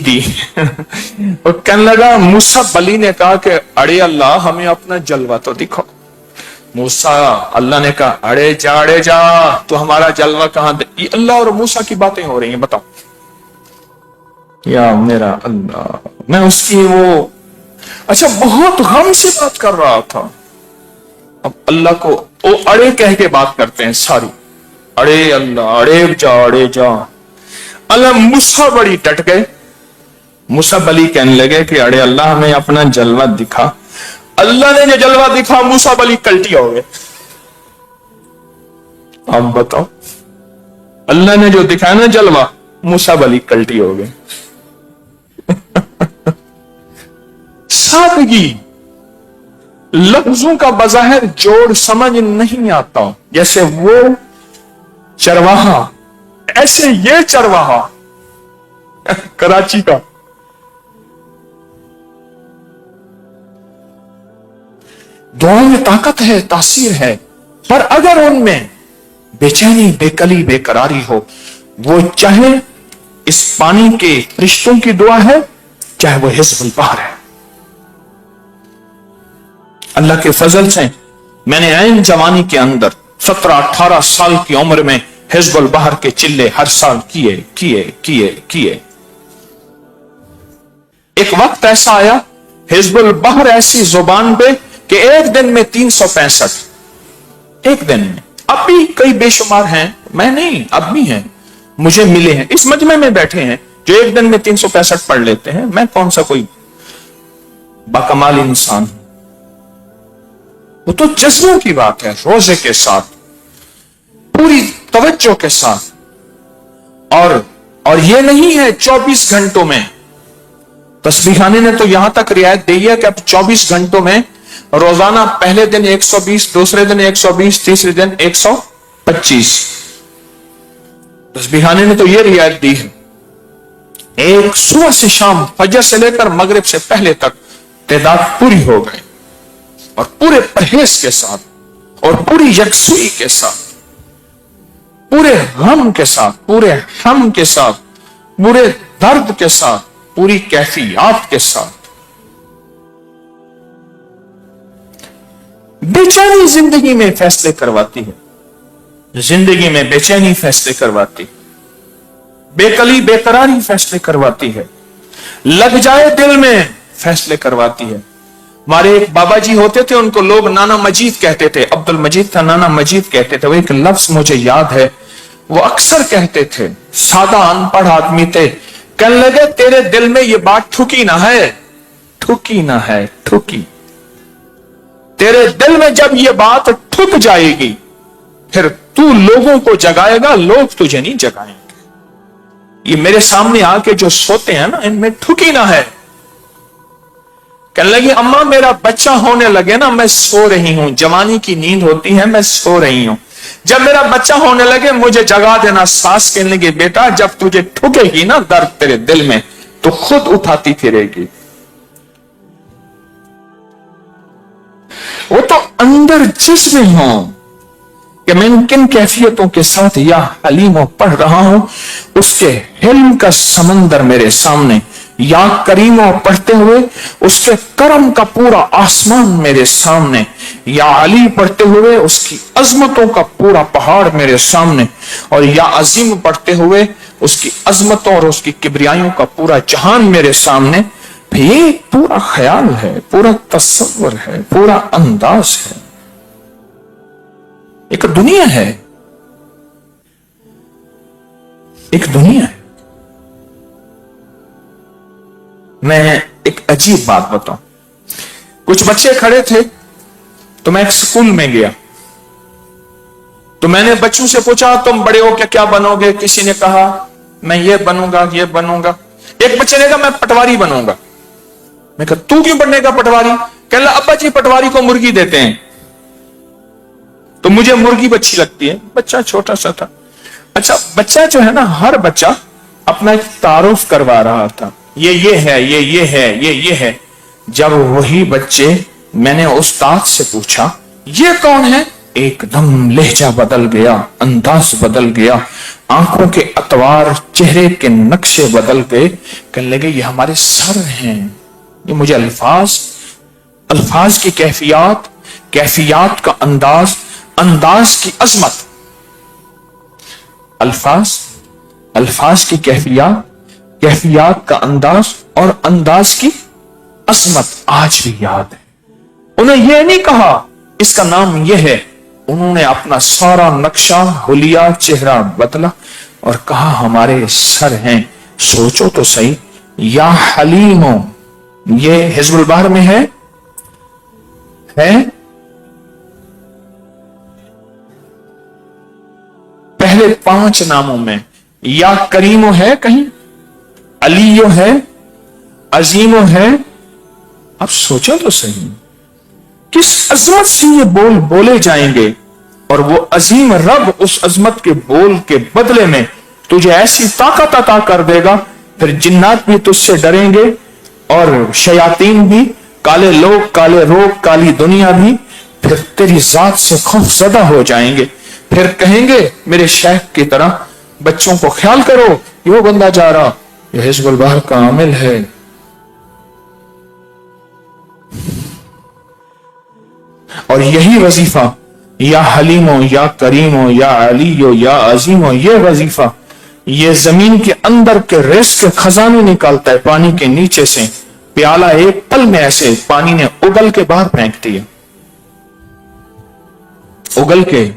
दी। और कहने लगा, मूसा बली ने कहा कि अरे अल्लाह हमें अपना जलवा तो दिखाओ। मूसा, अल्लाह ने कहा अरे जा तो हमारा जलवा कहां दे। ये अल्लाह और मूसा की बातें हो रही हैं, बताओ। या मेरा अल्लाह, मैं उसकी वो अच्छा बहुत गम से बात कर रहा था। अब अल्लाह को वो अड़े कह के बात करते हैं सारी, अरे अल्लाह अड़े जा। अल्लाह मूसा बड़ी डट गए। मूसा बली कहने लगे कि अरे अल्लाह हमें अपना जलवा दिखा। अल्लाह ने जो जलवा दिखा, मूसा बली कल्टिया हो गए। अब बताओ, अल्लाह ने जो दिखाया ना जलवा, मूसा बली कल्टी हो गए। सादगी, लफ्जों का बज़ाहिर जोड़ समझ नहीं आता। जैसे वो चरवाहा, ऐसे ये चरवाहा कराची का। दुआ में ताकत है, तासीर है, पर अगर उनमें बेचैनी, बेकली, बेकरारी हो, वो चाहे इस पानी के रिश्तों की दुआ है, चाहे वो हिज़्बुल बहर है। अल्लाह के फजल से मैंने ऐन जवानी के अंदर 17-18 साल की उम्र में हिज़्बुल बहर के चिल्ले हर साल किए। एक वक्त ऐसा आया, हिज़्बुल बहर ऐसी जुबान पे कि एक दिन में 365, एक दिन में। अब भी कई बेशुमार हैं, मैं नहीं, अब भी हैं, मुझे मिले हैं, इस मजमे में बैठे हैं जो एक दिन में 365 पढ़ लेते हैं। मैं कौन सा कोई बाकमाल इंसान, वो तो जज्बों की बात है, रोजे के साथ, पूरी तवज्जो के साथ। और ये नहीं है 24 घंटों में। तस्बीहाने ने तो यहां तक रियायत दी है कि अब 24 घंटों में रोजाना पहले दिन 120, दूसरे दिन 120, तीसरे दिन 125। तस्बीहाने ने तो यह रियायत दी है, एक सुबह से शाम, फजर से लेकर मगरिब से पहले तक तादाद पूरी हो गई, और पूरे परहेज के साथ और पूरी यकसुई के साथ, पूरे गम के साथ, पूरे हम के साथ, पूरे दर्द के साथ, पूरी कैफियत के साथ। बेचैनी जिंदगी में फैसले करवाती है, जिंदगी में बेचैनी फैसले करवाती है, बेकली बेकरारी फैसले करवाती है, लग जाए दिल में फैसले करवाती है। हमारे एक बाबा जी होते थे, उनको लोग नाना मजीद कहते थे, अब्दुल मजीद था, नाना मजीद कहते थे। वो एक लफ्ज मुझे याद है, वो अक्सर कहते थे, सादा अनपढ़ आदमी थे, कहने लगे तेरे दिल में ये बात ठुकी ना है, ठुकी ना है, ठुकी। तेरे दिल में जब ये बात ठुक जाएगी, फिर तू लोगों को जगाएगा, लोग तुझे नहीं जगाएंगे। ये मेरे सामने आके जो सोते हैं ना, इनमें ठुकी ना है। कहने लगी अम्मा मेरा बच्चा होने लगे ना, मैं सो रही हूं, जवानी की नींद होती है, मैं सो रही हूं, जब मेरा बच्चा होने लगे मुझे जगा देना। सास कहने लगी बेटा जब तुझे ठुकेगी ना दर्द तेरे दिल में, तो खुद उठाती फिरेगी। वो तो अंदर जज्बे हों कि मैं किन कैफियतों के साथ या हलीमों पढ़ रहा हूं, उसके हिल्म का समंदर मेरे सामने, या करीमों पढ़ते हुए उसके करम का पूरा आसमान मेरे सामने, या अली पढ़ते हुए उसकी अजमतों का पूरा पहाड़ मेरे सामने, और या अजीम पढ़ते हुए उसकी अजमतों और उसकी किबरियाइयों का पूरा जहान मेरे सामने। ये पूरा ख्याल है, पूरा तस्वर है, पूरा अंदाज है, एक दुनिया है, एक दुनिया है। मैं एक अजीब बात बताऊं, कुछ बच्चे खड़े थे तो मैं एक स्कूल में गया, तो मैंने बच्चों से पूछा तुम बड़े हो क्या बनोगे? किसी ने कहा मैं ये बनूंगा, ये बनूंगा। एक बच्चे ने कहा मैं पटवारी बनूंगा। मैं कहा तू क्यों बनेगा पटवारी? कहने लगा अब्बा जी पटवारी को मुर्गी देते हैं, तो मुझे मुर्गी अच्छी लगती है। बच्चा छोटा सा था। अच्छा बच्चा जो है ना, हर बच्चा अपना एक तारुफ करवा रहा था, ये है, ये है, ये है। जब वही बच्चे, मैंने उस्ताद से पूछा ये कौन है, एकदम लहजा बदल गया, अंदाज बदल गया, आंखों के अतवार, चेहरे के नक्शे बदल के कहने लगे ये हमारे सर हैं। ये मुझे अल्फाज की कैफियत, कैफियत का अंदाज, अंदाज की अजमत, अल्फाज की कैफियत, कैफियत का अंदाज और अंदाज की अजमत आज भी याद है। उन्हें यह नहीं कहा इसका नाम यह है, उन्होंने अपना सारा नक्शा, हुलिया, चेहरा बदला और कहा हमारे सर हैं। सोचो तो सही, या हलीमो, ये हिज़्बुल बहर में है पहले 5 नामों में। या करीमो है कहीं, अलीयो है, अजीमो है। अब सोचो तो सही, किस अजमत से ये बोल बोले जाएंगे और वो अजीम रब उस अजमत के बोल के बदले में तुझे ऐसी ताकत अता कर देगा, फिर जिन्नात भी तुझसे डरेंगे और शयातीन भी, काले लोग, काले रोग, काली दुनिया भी फिर तेरी जात से खौफजदा हो जाएंगे। फिर कहेंगे मेरे शेख की तरह बच्चों को ख्याल करो, यो बंदा जा रहा, ये हिज़्बुल बहर का आमिल है। और यही वजीफा, या हलीमो, या करीमो, या अलीयो, या अजीमो, ये वजीफा ये जमीन के अंदर के रिस्क के खजाने निकालता है पानी के नीचे से। प्याला एक पल में ऐसे पानी ने उगल के बाहर फेंक दिया, उगल के।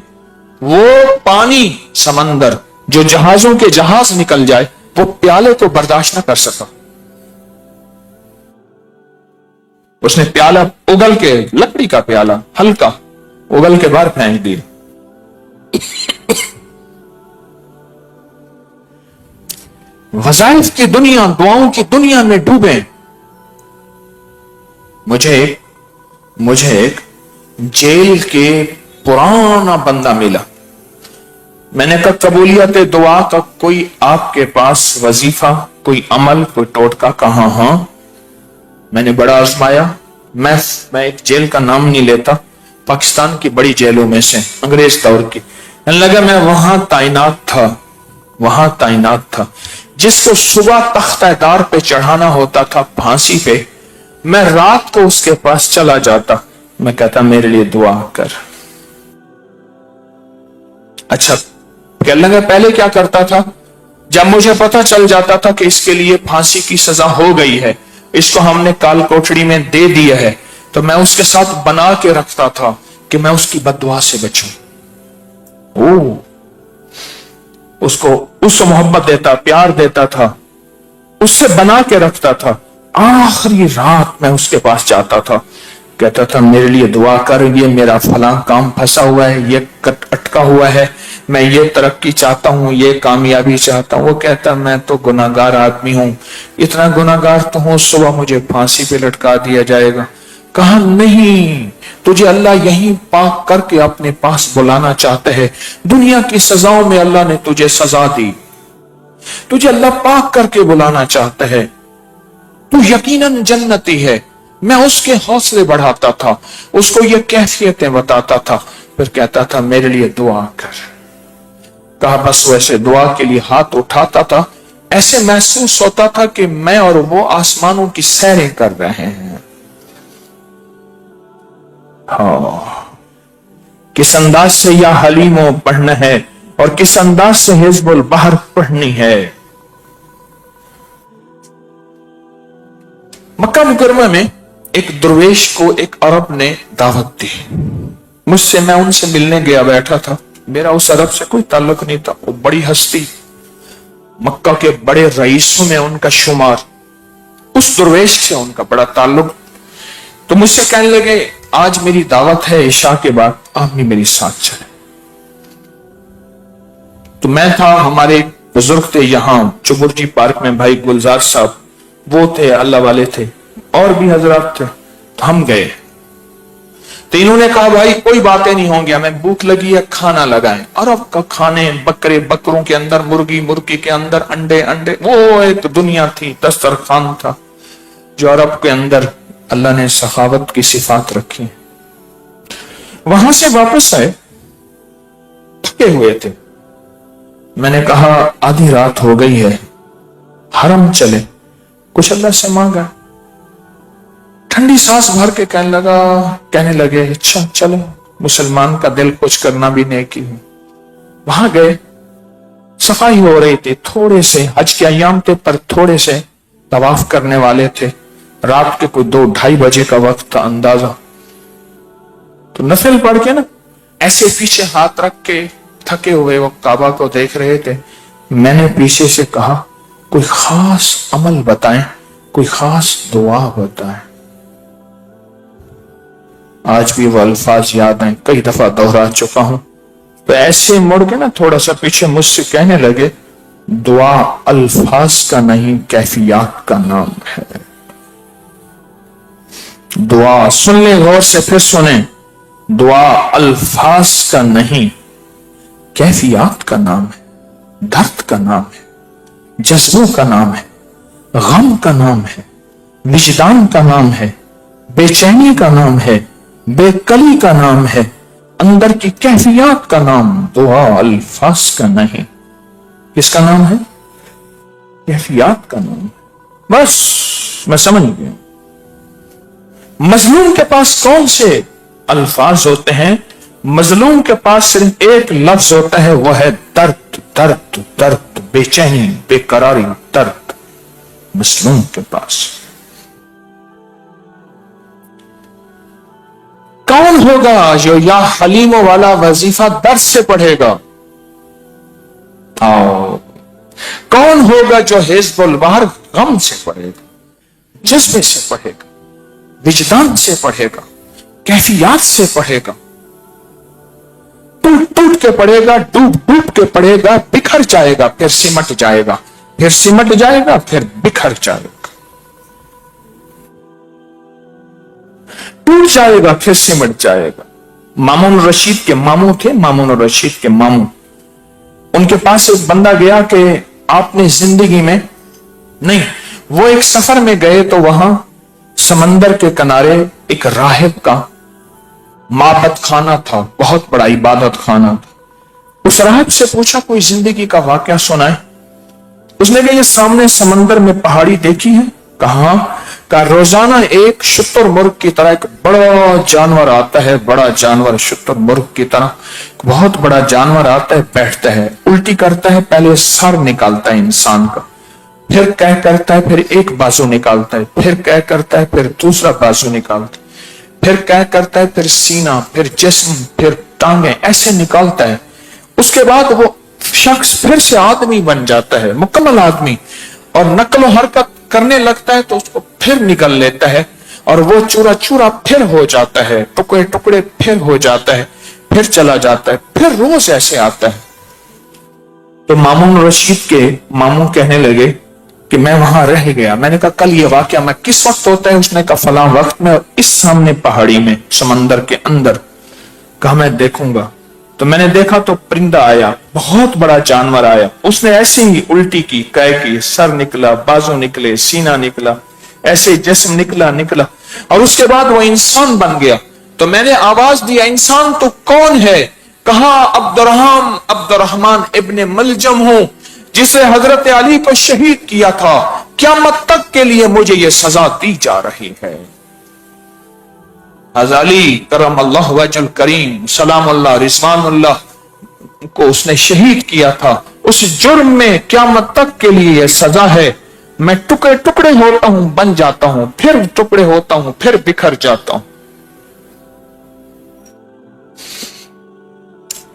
वो पानी समंदर जो जहाजों के जहाज निकल जाए, वो प्याले को बर्दाश्त न कर सका। उसने प्याला उगल के, लकड़ी का प्याला हल्का उगल के बाहर फेंक दिया। वज़ाइफ की दुनिया, दुआओं की दुनिया में डूबे। मुझे एक जेल के पुराना बंदा मिला। मैंने कहा कबूलियत दुआ का कोई आपके पास वजीफा, कोई अमल, कोई टोटका? कहा हां। मैंने बड़ा आजमाया। मैं एक जेल का नाम नहीं लेता, पाकिस्तान की बड़ी जेलों में से, अंग्रेज दौर की। कहने लगा मैं वहां तैनात था जिसको सुबह तख्तेदार पे चढ़ाना होता था फांसी पे, मैं रात को उसके पास चला जाता। मैं कहता मेरे लिए दुआ कर। अच्छा, कहने लगा पहले क्या करता था, जब मुझे पता चल जाता था कि इसके लिए फांसी की सजा हो गई है, इसको हमने काल कोठड़ी में दे दिया है, तो मैं उसके साथ बना के रखता था कि मैं उसकी बददुआ से बचूं। उसको मोहब्बत देता, प्यार देता था, उससे बना के रखता था। आखिरी रात मैं उसके पास जाता था, कहता था मेरे लिए दुआ कर, ये मेरा फलां काम फंसा हुआ है, ये अटका हुआ है, मैं ये तरक्की चाहता हूं, ये कामयाबी चाहता हूं। वो कहता मैं तो गुनाहगार आदमी हूं, इतना गुनाहगार तो हूं, सुबह मुझे फांसी पे लटका दिया जाएगा। कहा नहीं, तुझे अल्लाह यहीं पाक करके अपने पास बुलाना चाहते हैं। दुनिया की सजाओं में अल्लाह ने तुझे सजा दी, तुझे अल्लाह पाक करके बुलाना चाहता है। तू यकीनन जन्नती है। मैं उसके हौसले बढ़ाता था, उसको ये कैफियतें बताता था, फिर कहता था मेरे लिए दुआ कर। कहा बस वैसे दुआ के लिए हाथ उठाता था, ऐसे महसूस होता था कि मैं और वो आसमानों की सैरें कर रहे हैं। किस अंदाज से या हलीमो पढ़ना है और किस अंदाज से हिज़्बुल बहर पढ़नी है। मक्का मुकरमा में एक दरवेश को एक अरब ने दावत दी। मुझसे, मैं उनसे मिलने गया, बैठा था, मेरा उस अरब से कोई ताल्लुक नहीं था। वो बड़ी हस्ती, मक्का के बड़े रईसों में उनका शुमार, उस दरवेश से उनका बड़ा ताल्लुक। तो मुझसे कहने लगे आज मेरी दावत है इशा के बाद, आप भी मेरी साथ चले। तो मैं था, हमारे बुजुर्ग थे यहां चुबुर्जी पार्क में, भाई गुलजार साहब वो थे, अल्लाह वाले थे, और भी हजरात थे। तो हम गए, तो इन्होंने कहा भाई कोई बातें नहीं होंगी, हमें भूख लगी है, खाना लगाएं। अरब का खाने, बकरे, बकरों के अंदर मुर्गी, मुर्गी के अंदर अंडे, अंडे, वो एक दुनिया थी, दस्तरखान था जो अरब के अंदर अल्लाह ने सखावत की सिफात रखी। वहां से वापस आए, थके हुए थे, میں نے کہا آدھی رات ہو گئی ہے، حرم چلے، کچھ اللہ سے مانگا۔ ٹھنڈی سانس بھر کے کہنے لگے اچھا چلو، مسلمان کا دل کچھ کرنا بھی نیکی ہے۔ وہاں گئے، صفائی ہو رہی تھی، تھوڑے سے حج کے ایام تھے پر تھوڑے سے طواف کرنے والے تھے، رات کے کوئی 2-2:30 بجے کا وقت تھا اندازہ۔ تو نفل پڑھ کے نا ایسے پیچھے ہاتھ رکھ کے تھکے ہوئے وہ کعبہ کو دیکھ رہے تھے۔ میں نے پیچھے سے کہا کوئی خاص عمل بتائیں، کوئی خاص دعا بتائیں۔ آج بھی وہ الفاظ یاد ہیں، کئی دفعہ دوہرا چکا ہوں۔ تو ایسے مڑ کے نا تھوڑا سا پیچھے مجھ سے کہنے لگے دعا الفاظ کا نہیں کیفیات کا نام ہے۔ دعا سن لیں غور سے، پھر سنیں، دعا الفاظ کا نہیں کیفیات کا نام ہے، درد کا نام ہے، جذبوں کا نام ہے، غم کا نام ہے، وجدان کا نام ہے، بے چینی کا نام ہے، بے کلی کا نام ہے، اندر کی کیفیات کا نام دعا الفاظ کا نہیں۔ کس کا نام ہے؟ کیفیات کا نام ہے۔ بس میں سمجھ گیا۔ مظلوم کے پاس کون سے الفاظ ہوتے ہیں؟ مظلوم کے پاس صرف ایک لفظ ہوتا ہے، وہ ہے درد، درد، درد، بے چینی، بے قراری، درد۔ مظلوم کے پاس کون ہوگا جو یا حلیم والا وظیفہ درد سے پڑھے گا؟ کون ہوگا جو حزب البحر غم سے پڑھے گا، جذبے سے پڑھے گا، وجدان سے پڑھے گا، کیفیات سے پڑھے گا، ٹوٹ ٹوٹ کے پڑھے گا، ڈوب ڈوب کے پڑھے گا، بکھر جائے گا، پھر سمٹ جائے گا، پھر سمٹ جائے گا، پھر بکھر جائے گا، ٹوٹ جائے گا، پھر سمٹ جائے گا۔ مامون الرشید کے ماموں تھے، مامون الرشید کے ماموں، ان کے پاس ایک بندہ گیا کہ آپ نے زندگی میں نہیں، وہ ایک سفر میں گئے تو وہاں سمندر کے کنارے ایک راہب کا معبد خانہ تھا، بہت بڑا عبادت خانہ تھا۔ اس راہب سے پوچھا کوئی زندگی کا واقعہ سنائے۔ اس نے کہا یہ سامنے سمندر میں پہاڑی دیکھی ہے؟ کہاں؟ کہ روزانہ ایک شتر مرغ کی طرح ایک بڑا جانور آتا ہے، بڑا جانور شتر مرغ کی طرح بہت بڑا جانور آتا ہے، بیٹھتا ہے، الٹی کرتا ہے، پہلے سر نکالتا ہے انسان کا، پھر کہہ کرتا ہے، پھر ایک بازو نکالتا ہے، پھر کہہ کرتا ہے، پھر دوسرا بازو نکالتا ہے، پھر کہہ کرتا ہے، پھر سینہ، پھر جسم، پھر ٹانگیں، ایسے نکالتا ہے۔ اس کے بعد وہ شخص پھر سے آدمی بن جاتا ہے، مکمل آدمی، اور نقل و حرکت کرنے لگتا ہے تو اس کو پھر نکل لیتا ہے، اور وہ چورا چورا پھر ہو جاتا ہے، ٹکڑے ٹکڑے پھر ہو جاتا ہے، پھر چلا جاتا ہے، پھر روز ایسے آتا ہے۔ تو مامون رشید کے ماموں کہنے لگے کہ میں وہاں رہ گیا۔ میں نے کہا کل یہ واقعہ میں کس وقت ہوتا ہے؟ اس نے کہا فلاں وقت میں، اس سامنے پہاڑی میں سمندر کے اندر۔ کہا میں دیکھوں گا۔ تو میں نے دیکھا تو پرندہ آیا، بہت بڑا جانور آیا، اس نے ایسے ہی الٹی کی، قے کی، سر نکلا، بازو نکلے، سینہ نکلا، ایسے جسم نکلا، اور اس کے بعد وہ انسان بن گیا۔ تو میں نے آواز دیا انسان تو کون ہے؟ کہا عبد الرحمن ابن ملجم ہوں، جسے حضرت علی کو شہید کیا تھا، قیامت تک کے لیے مجھے یہ سزا دی جا رہی ہے۔ حضرت علی کرم اللہ وجہ الکریم سلام اللہ رضوان اللہ کو اس نے شہید کیا تھا، اس جرم میں قیامت تک کے لیے یہ سزا ہے۔ میں ٹکڑے ٹکڑے ہوتا ہوں، بن جاتا ہوں، پھر ٹکڑے ہوتا ہوں، پھر بکھر جاتا ہوں۔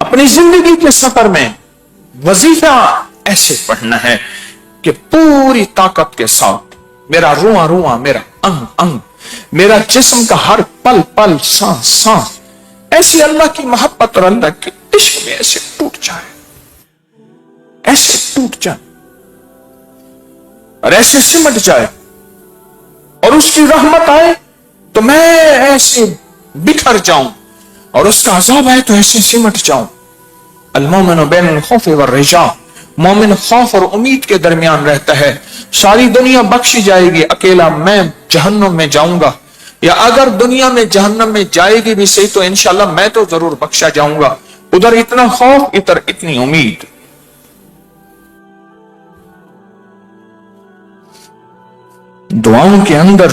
اپنی زندگی کے سفر میں وظیفہ ایسے پڑھنا ہے کہ پوری طاقت کے ساتھ میرا رواں رواں، میرا انگ انگ، میرا جسم کا ہر پل پل، سانس سانس ایسی اللہ کی محبت اور اللہ کے عشق میں ایسے ٹوٹ جائے، ایسے ٹوٹ جائے اور ایسے سمٹ جائے، اور اس کی رحمت آئے تو میں ایسے بکھر جاؤں، اور اس کا عذاب آئے تو ایسے سمٹ جاؤں۔ المومن بین الخوف والرجاء، مومن خوف اور امید کے درمیان رہتا ہے۔ ساری دنیا بخشی جائے گی، اکیلا میں جہنم میں جاؤں گا، یا اگر دنیا میں جہنم میں جائے گی بھی صحیح تو انشاءاللہ میں تو ضرور بخشا جاؤں گا۔ ادھر اتنا خوف، ادھر اتنی امید۔ दुआओं के अंदर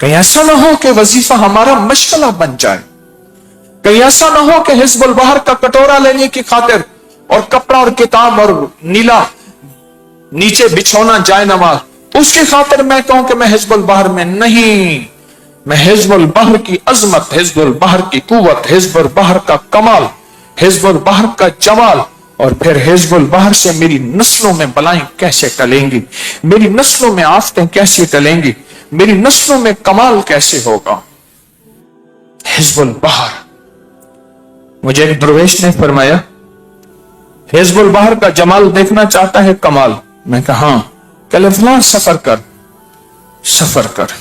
कहीं ऐसा ना हो कि वजीफा हमारा मशगला बन जाए, कहीं ऐसा ना हो कि हिजबुल बहर का कटोरा लेने की खातिर और कपड़ा और किताब और नीला नीचे बिछौना जाए नमाज, उसकी खातिर मैं कहूं कि मैं हिजबुल बहर में नहीं, मैं हिजबुल बहर की अजमत, हिजबुल बहर की कुव्वत, हिजबुल बहर का कमाल, हिजबुल बहर का जमाल, और फिर हिजबुल बहर से मेरी नस्लों में बलाएं कैसे टलेंगी, मेरी नस्लों में आफतें कैसे टलेंगी, मेरी नस्लों में कमाल कैसे होगा। हिजबुल बहर। मुझे एक दरवेश ने फरमाया, हिजबुल बहर का जमाल देखना चाहता है कमाल। मैं कहा हाँ। कहले फलां सफर कर, सफर कर।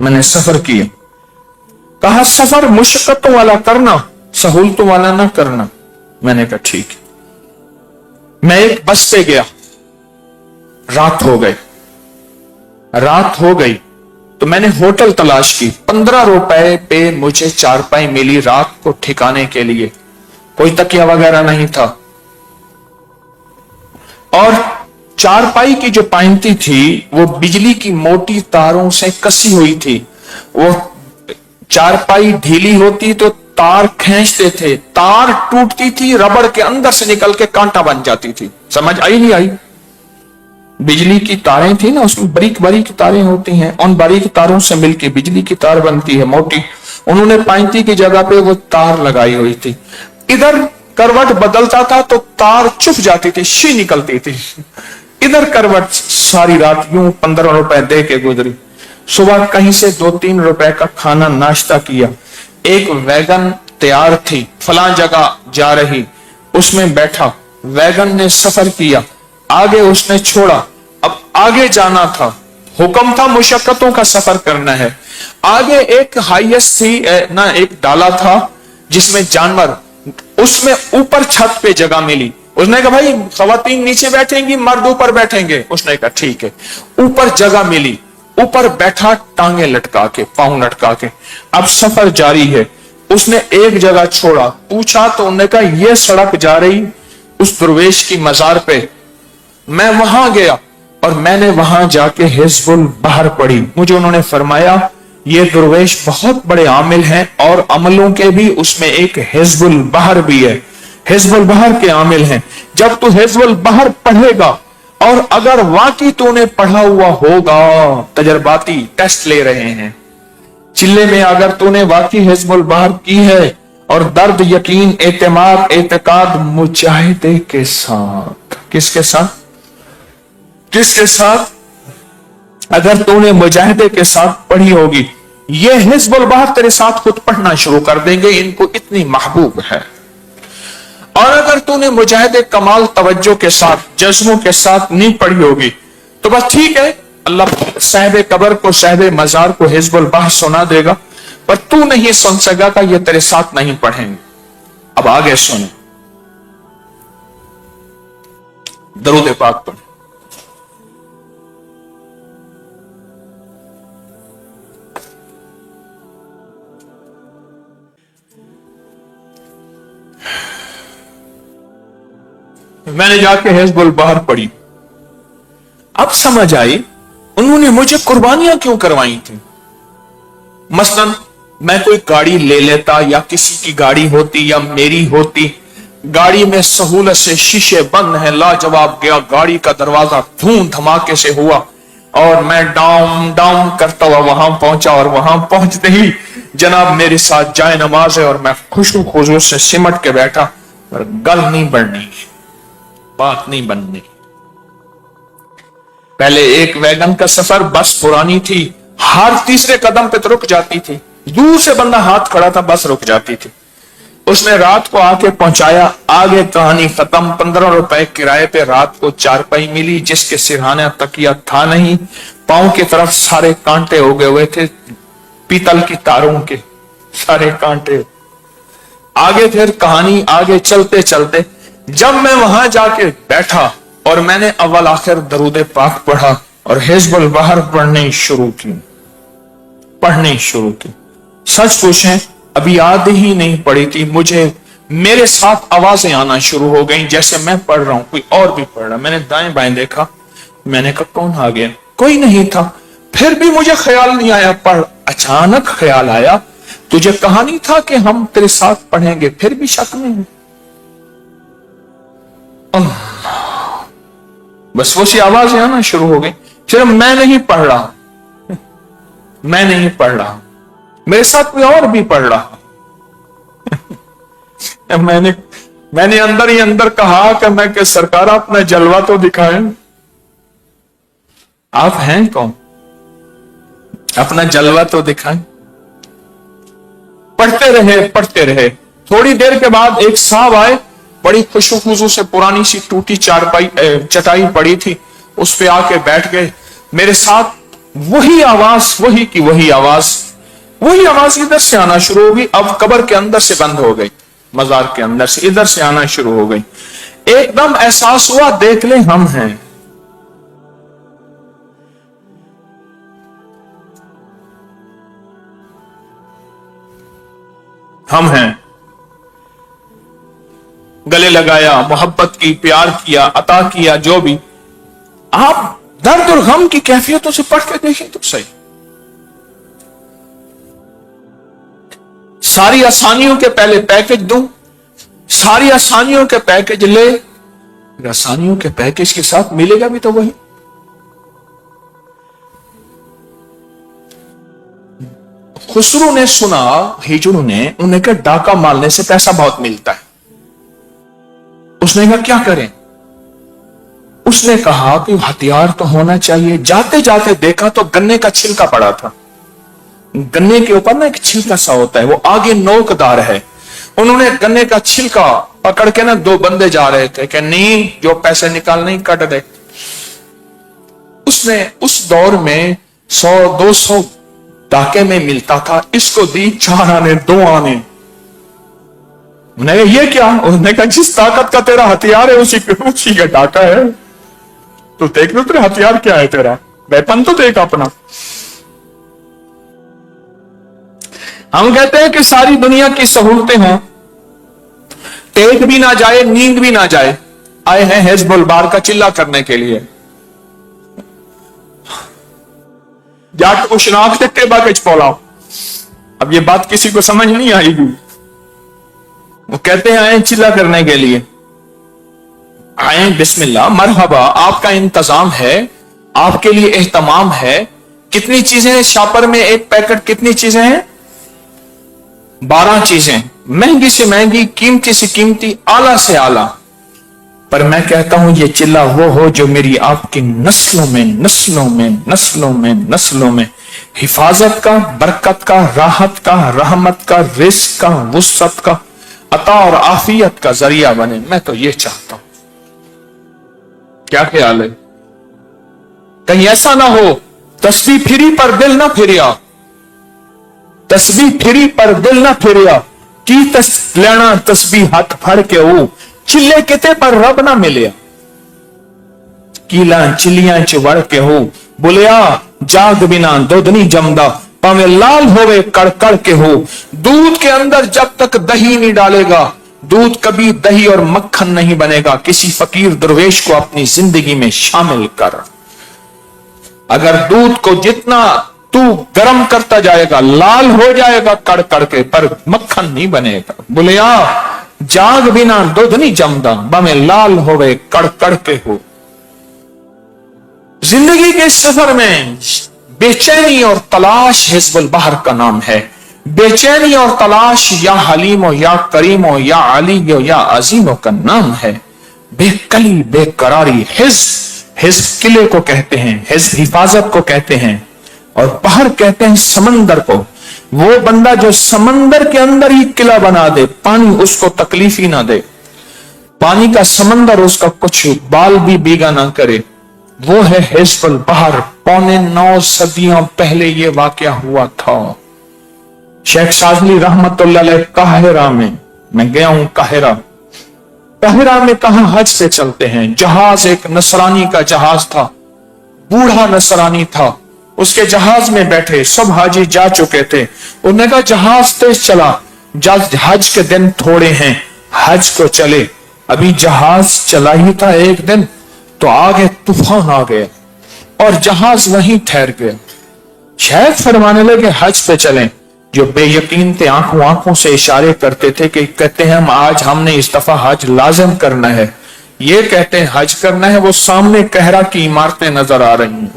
मैंने सफर किया। कहा सफर मुशक्कतों वाला करना, सहूलतों वाला ना करना। मैंने कहा ठीक है। मैं एक बस पे गया, रात हो गई, रात हो गई तो मैंने होटल तलाश की। 15 रुपए पे मुझे चारपाई मिली रात को ठिकाने के लिए, कोई तकिया वगैरह नहीं था, और चारपाई की जो पाइंती थी वो बिजली की मोटी तारों से कसी हुई थी। वो चारपाई ढीली होती तो तार खींचते थे, तार टूटती थी, रबड़ के अंदर से निकल के कांटा बन जाती थी। समझ आई नहीं आई? बिजली की तारें थी ना, उसमें बारीक बारीक तारें होती हैं, उन बारीक तारों से मिलके बिजली की तार बनती है मोटी। उन्होंने पाइंती की जगह पे वो तार लगाई हुई थी। इधर करवट बदलता था तो तार चुप जाती थी, शी निकलती थी। इधर करवट, सारी रात यूं 15 रुपए दे के गुजरी। सुबह कहीं से 2-3 रुपए का खाना नाश्ता किया। एक वैगन तैयार थी, फलां जगह जा रही, उसमें बैठा, वैगन ने सफर किया, आगे उसने छोड़ा। अब आगे जाना था, हुक्म था मुशक्कतों का सफर करना है। आगे एक हाईएस्ट थी ना, एक डाला था जिसमें जानवर, उसमें ऊपर छत पे जगह मिली। उसने कहा भाई खवातीन नीचे बैठेंगी, मर्द ऊपर बैठेंगे। उसने कहा ठीक है। ऊपर जगह मिली, ऊपर बैठा, टांगे लटका के, पांव लटका के। अब सफर जारी है। उसने एक जगह छोड़ा, पूछा तो उन्होंने कहा यह सड़क जा रही उस दरवेश की मजार पे। मैं वहां गया और मैंने वहां जाके हिजबुल बहर पढ़ी। मुझे उन्होंने फरमाया ये दरवेश बहुत बड़े आमिल हैं और अमलों के भी उसमें एक हिजबुल बहर भी है, हिजबुल बहर के आमिल हैं। जब तू हिजबुल बहर पढ़ेगा और अगर वाकई तूने पढ़ा हुआ होगा, तजर्बाती टेस्ट ले रहे हैं, चिल्ले में अगर तूने वाकई हिजबुल बहर की है और दर्द यकीन एतमाद एतकाद मुजाहिदे के साथ, किसके साथ, किसके साथ, अगर तूने मुजाहिदे के साथ पढ़ी होगी, ये हिजबुल बहर तेरे साथ खुद पढ़ना शुरू कर देंगे, इनको इतनी महबूब है। और अगर तूने मुजाहिदे कमाल तवज्जो के साथ, जज्बों के साथ नहीं पढ़ी होगी तो बस ठीक है, अल्लाह साहिब कब्र को, साहिब मजार को हिजबुल बहर सुना देगा, पर तू नहीं सुन सकेगा, ये तेरे साथ नहीं पढ़ेंगे। अब आगे सुन, दरूद पाक पढ़। मैंने जाके हिजबुल बहर पढ़ी। अब समझ आई उन्होंने मुझे कुर्बानियां क्यों करवाई थी। मसलन मैं कोई गाड़ी ले लेता, या किसी की गाड़ी होती या मेरी होती, गाड़ी में सहूलत से शीशे बंद है, लाजवाब गया, गाड़ी का दरवाजा धूम धमाके से हुआ और मैं डाउन डाउन करता हुआ वहां पहुंचा, और वहां पहुंचते ही जनाब मेरे साथ जाए नमाज है और मैं खुशू खुशू से सिमट के बैठा, पर गल नहीं बढ़नी, बात नहीं बननी। पहले एक वैगन का सफर, बस पुरानी थी, हर तीसरे कदम पे तो रुक जाती थी, दूर से बंदा हाथ खड़ा था, बस रुक जाती थी। उसने रात को आके पहुंचाया, आगे कहानी खत्म। 15 रुपए किराए पे रात को चारपाई मिली जिसके सिरहाना तकिया था नहीं, पांव की तरफ सारे कांटे हो गए हुए थे, पीतल की तारों के सारे कांटे। आगे फिर कहानी आगे चलते चलते जब मैं वहां जाके बैठा और मैंने अव्वल आखिर दरूद पाक पढ़ा और हिजबुल बहर पढ़नी शुरू की, सच पूछें अभी याद ही नहीं पड़ी थी मुझे, मेरे साथ आवाजें आना शुरू हो गई जैसे मैं पढ़ रहा हूं, कोई और भी पढ़ रहा। मैंने दाएं बाएं देखा, मैंने कहा कौन आ गया, कोई नहीं था। फिर भी मुझे ख्याल नहीं आया, पर अचानक ख्याल आया, तुझे कहा नहीं था कि हम तेरे साथ पढ़ेंगे, फिर भी शक में है। बस वो सी आवाज आना शुरू हो गई। सिर्फ मैं नहीं पढ़ रहा, मैं नहीं पढ़ रहा, मेरे साथ कोई और भी पढ़ रहा। मैंने अंदर ही अंदर कहा कि मैं कि सरकार अपना जलवा तो दिखाएं, आप हैं कौन, अपना जलवा तो दिखाएं। पढ़ते रहे। थोड़ी देर के बाद एक साहब आए, बड़ी खुशू से पुरानी सी टूटी चटाई पड़ी थी, उस पे आके बैठ गए मेरे साथ। वही आवाज, वही आवाज इधर से आना शुरू हो गई। अब कब्र के अंदर से बंद हो गई, मजार के अंदर से इधर से आना शुरू हो गई। एकदम एहसास हुआ, देख ले हम हैं। हम हैं। गले लगाया, मोहब्बत की, प्यार किया, अता किया, जो भी। आप दर्द और गम की कैफियतों से पढ़ के देखें तो सही। सारी आसानियों के पहले पैकेज दूं, सारी आसानियों के पैकेज ले, आसानियों के पैकेज के साथ मिलेगा भी तो वही। खुसरू ने सुना, हिजरू ने, उन्हें कहा डाका मारने से पैसा बहुत मिलता है। उसने कहा क्या करें? उसने कहा कि हथियार तो होना चाहिए। जाते जाते देखा तो गन्ने का छिलका पड़ा था। गन्ने के ऊपर ना एक छिलका सा होता है, वो आगे नोकदार है। उन्होंने गन्ने का छिलका पकड़ के ना, दो बंदे जा रहे थे कि नहीं, जो पैसे निकालने कट दे। उसने उस दौर में 100-200 डाके में मिलता था, इसको दी 4 आने 2 आने। उन्हें ये क्या? उसने कहा जिस ताकत का तेरा हथियार है उसी का डाका है। तो देख लो तेरा हथियार क्या है, तेरा वेपन तो देख अपना। हम कहते हैं कि सारी दुनिया की सहूलतें हों, टेक भी ना जाए, नींद भी ना जाए, आए हैं हिजबुल बार का चिल्ला करने के लिए। जाट को शनाख्त के बागज पोलाओ। अब ये बात किसी को समझ नहीं आएगी। वो कहते हैं आए चिल्ला करने के लिए। आए बिस्मिल्लाह, मरहबा, आपका इंतजाम है, आपके लिए एहतमाम है। कितनी चीजें हैं शापर में? एक पैकेट कितनी चीजें हैं? 12 चीजें, महंगी से महंगी, कीमती से कीमती, आला से आला। पर मैं कहता हूं ये चिल्ला वो हो जो मेरी आपकी नस्लों में हिफाजत का, बरकत का, राहत का, रहमत का, रिस्क का, वुसअत का, अता और आफियत का जरिया बने। मैं तो ये चाहता हूं। क्या ख्याल है? कहीं ऐसा ना हो तस्बीह फिरी पर दिल ना फिरिया, तस्बीह फिरी पर दिल ना फिरिया, की लेना तस्बीह हाथ फड़ के हो, चिल्ले किते पर रब ना मिलिया। कीला चिलियां च वड़ के हो, बुलिया जाग बिना दुध नहीं जमदा, पावे लाल होवे कड़ के हो। दूध के अंदर जब तक दही नहीं डालेगा, दूध कभी दही और मक्खन नहीं बनेगा। किसी फकीर दरवेश को अपनी जिंदगी में शामिल कर। अगर दूध को जितना तू गर्म करता जाएगा, लाल हो जाएगा कड़ के, पर मक्खन नहीं बनेगा। बुलिया जाग बिना दूध नहीं जमदा, बमे लाल होवे कड़ के हो। जिंदगी के सफर में बेचैनी और तलाश हिजबुल बहर का नाम है। बेचैनी और तलाश या हलीमो, या करीमो, या अलीयो, या अजीमो का नाम है। बेकली बेकरारी, हिज्ब किले को कहते हैं, हिज्ब हिफाजत को कहते हैं, और बहर कहते हैं समंदर को। वो बंदा जो समंदर के अंदर ही किला बना दे, पानी उसको तकलीफ ही ना दे, पानी का समंदर उसका कुछ बाल भी भीगा ना करे, वो है हिजबुल बहर। 9.25 सदियों पहले ये वाकया हुआ था। शेख साजली रहमतुल्लाह अलैह काहिरा में, मैं गया हूं काहिरा में कहा हज से चलते हैं। जहाज एक नसरानी का जहाज था, बूढ़ा नसरानी था। उसके जहाज में बैठे सब हाजी जा चुके थे। उन्होंने कहा जहाज तेज चला, हज के दिन थोड़े हैं, हज को चले। अभी जहाज चला ही था एक दिन तो आगे तूफान आ गया और जहाज वहीं ठहर गया। शायद फरमाने लगे हज पे चलें। जो बेयकीन थे आंखों आंखों से इशारे करते थे कि कहते हैं हम आज हमने इस दफा हज लाजम करना है, ये कहते हैं हज करना है, वो सामने कहरा की इमारतें नजर आ रही हैं,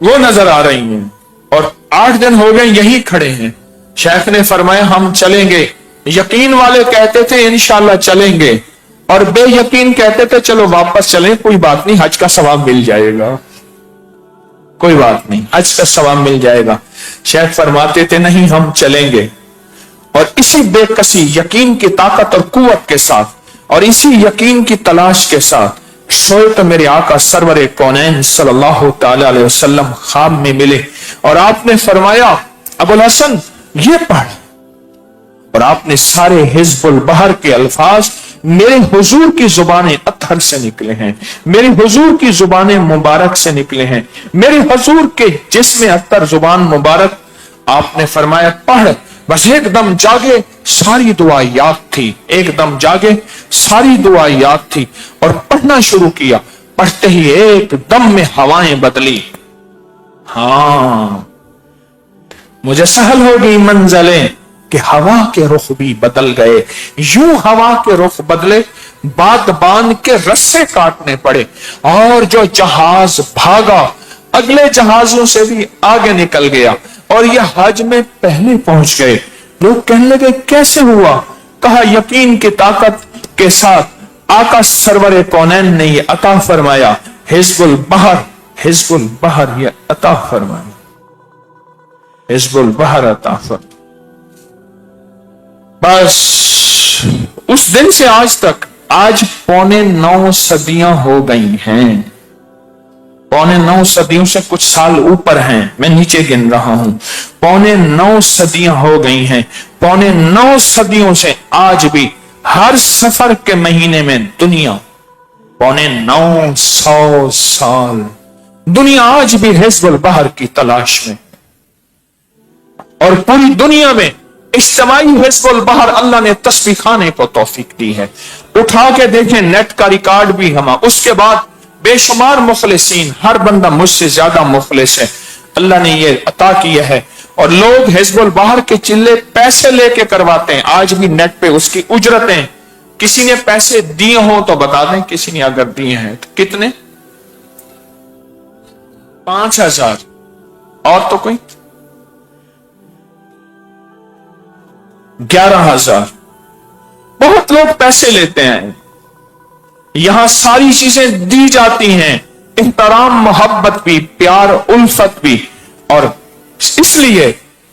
वो नजर आ रही हैं, और 8 दिन हो गए यही खड़े हैं। शेख ने फरमाया हम चलेंगे। यकीन वाले कहते थे इंशाल्लाह चलेंगे, और बेयकीन कहते थे चलो वापस चलें, कोई बात नहीं हज का सवाब मिल जाएगा, कोई बात नहीं हज का सवाब मिल जाएगा। शेख फरमाते थे नहीं हम चलेंगे। और इसी बेकसी यकीन की ताकत और कुव्वत के साथ और इसी यकीन की तलाश के साथ सोए तो मेरे आका सरवरे कौनैन सल्लल्लाहु ताला अलैहि वसल्लम ख्वाब में मिले, और आपने फरमाया अबुल हसन ये पढ़, और आपने सारे हिज़्बुल बहर के अल्फाज मेरे हुजूर की जुबाने अतहर से निकले हैं, मेरे हुजूर की जुबाने मुबारक से निकले हैं, मेरे हुजूर के जिस्म अत्तर जुबान मुबारक। आपने फरमाया पढ़। बस एकदम जागे सारी दुआ याद थी, एकदम जागे सारी दुआ याद थी, और पढ़ना शुरू किया। पढ़ते ही एकदम में हवाएं बदली। हाँ मुझे सहल हो गई मंजिलें कि हवा के रुख भी बदल गए। यूं हवा के रुख बदले, बात बांध के रस्से काटने पड़े, और जो जहाज भागा अगले जहाजों से भी आगे निकल गया, और ये हज में पहले पहुंच गए। लोग कहने लगे कैसे हुआ? कहा यकीन की ताकत के साथ आका सरवरे कौनैन ने ये अता फरमाया, हिज़्बुल बहर ये अता फरमाया, हिज़्बुल बहर अता फरमाया। बस उस दिन से आज तक आज 9.25 सदियां हो गई हैं, 9.25 सदियों से कुछ साल ऊपर हैं, मैं नीचे गिन रहा हूं। 9.25 सदियां हो गई हैं। 9.25 सदियों से आज भी हर सफर के महीने में दुनिया 950 साल दुनिया आज भी हिज़्बुल बहर की तलाश में, और पूरी दुनिया में इज्तिमाई हिज़्बुल बहर अल्लाह ने तस्बीह खाने को तौफीक दी है। उठा के देखें नेट का रिकॉर्ड भी हम, उसके बाद बेशुमार मुखलिसीन, हर बंदा मुझसे ज्यादा मुखलिस है, अल्लाह ने ये अता किया है। और लोग हिज़्बुल बहर के चिल्ले पैसे लेके करवाते हैं, आज भी नेट पे उसकी उजरतें। किसी ने पैसे दिए हो तो बता दें, किसी ने अगर दिए हैं तो कितने? 5000, और तो कोई 11,000। बहुत लोग पैसे लेते हैं, यहां सारी चीजें दी जाती हैं, इहतराम मोहब्बत भी, प्यार उल्फत भी, और इसलिए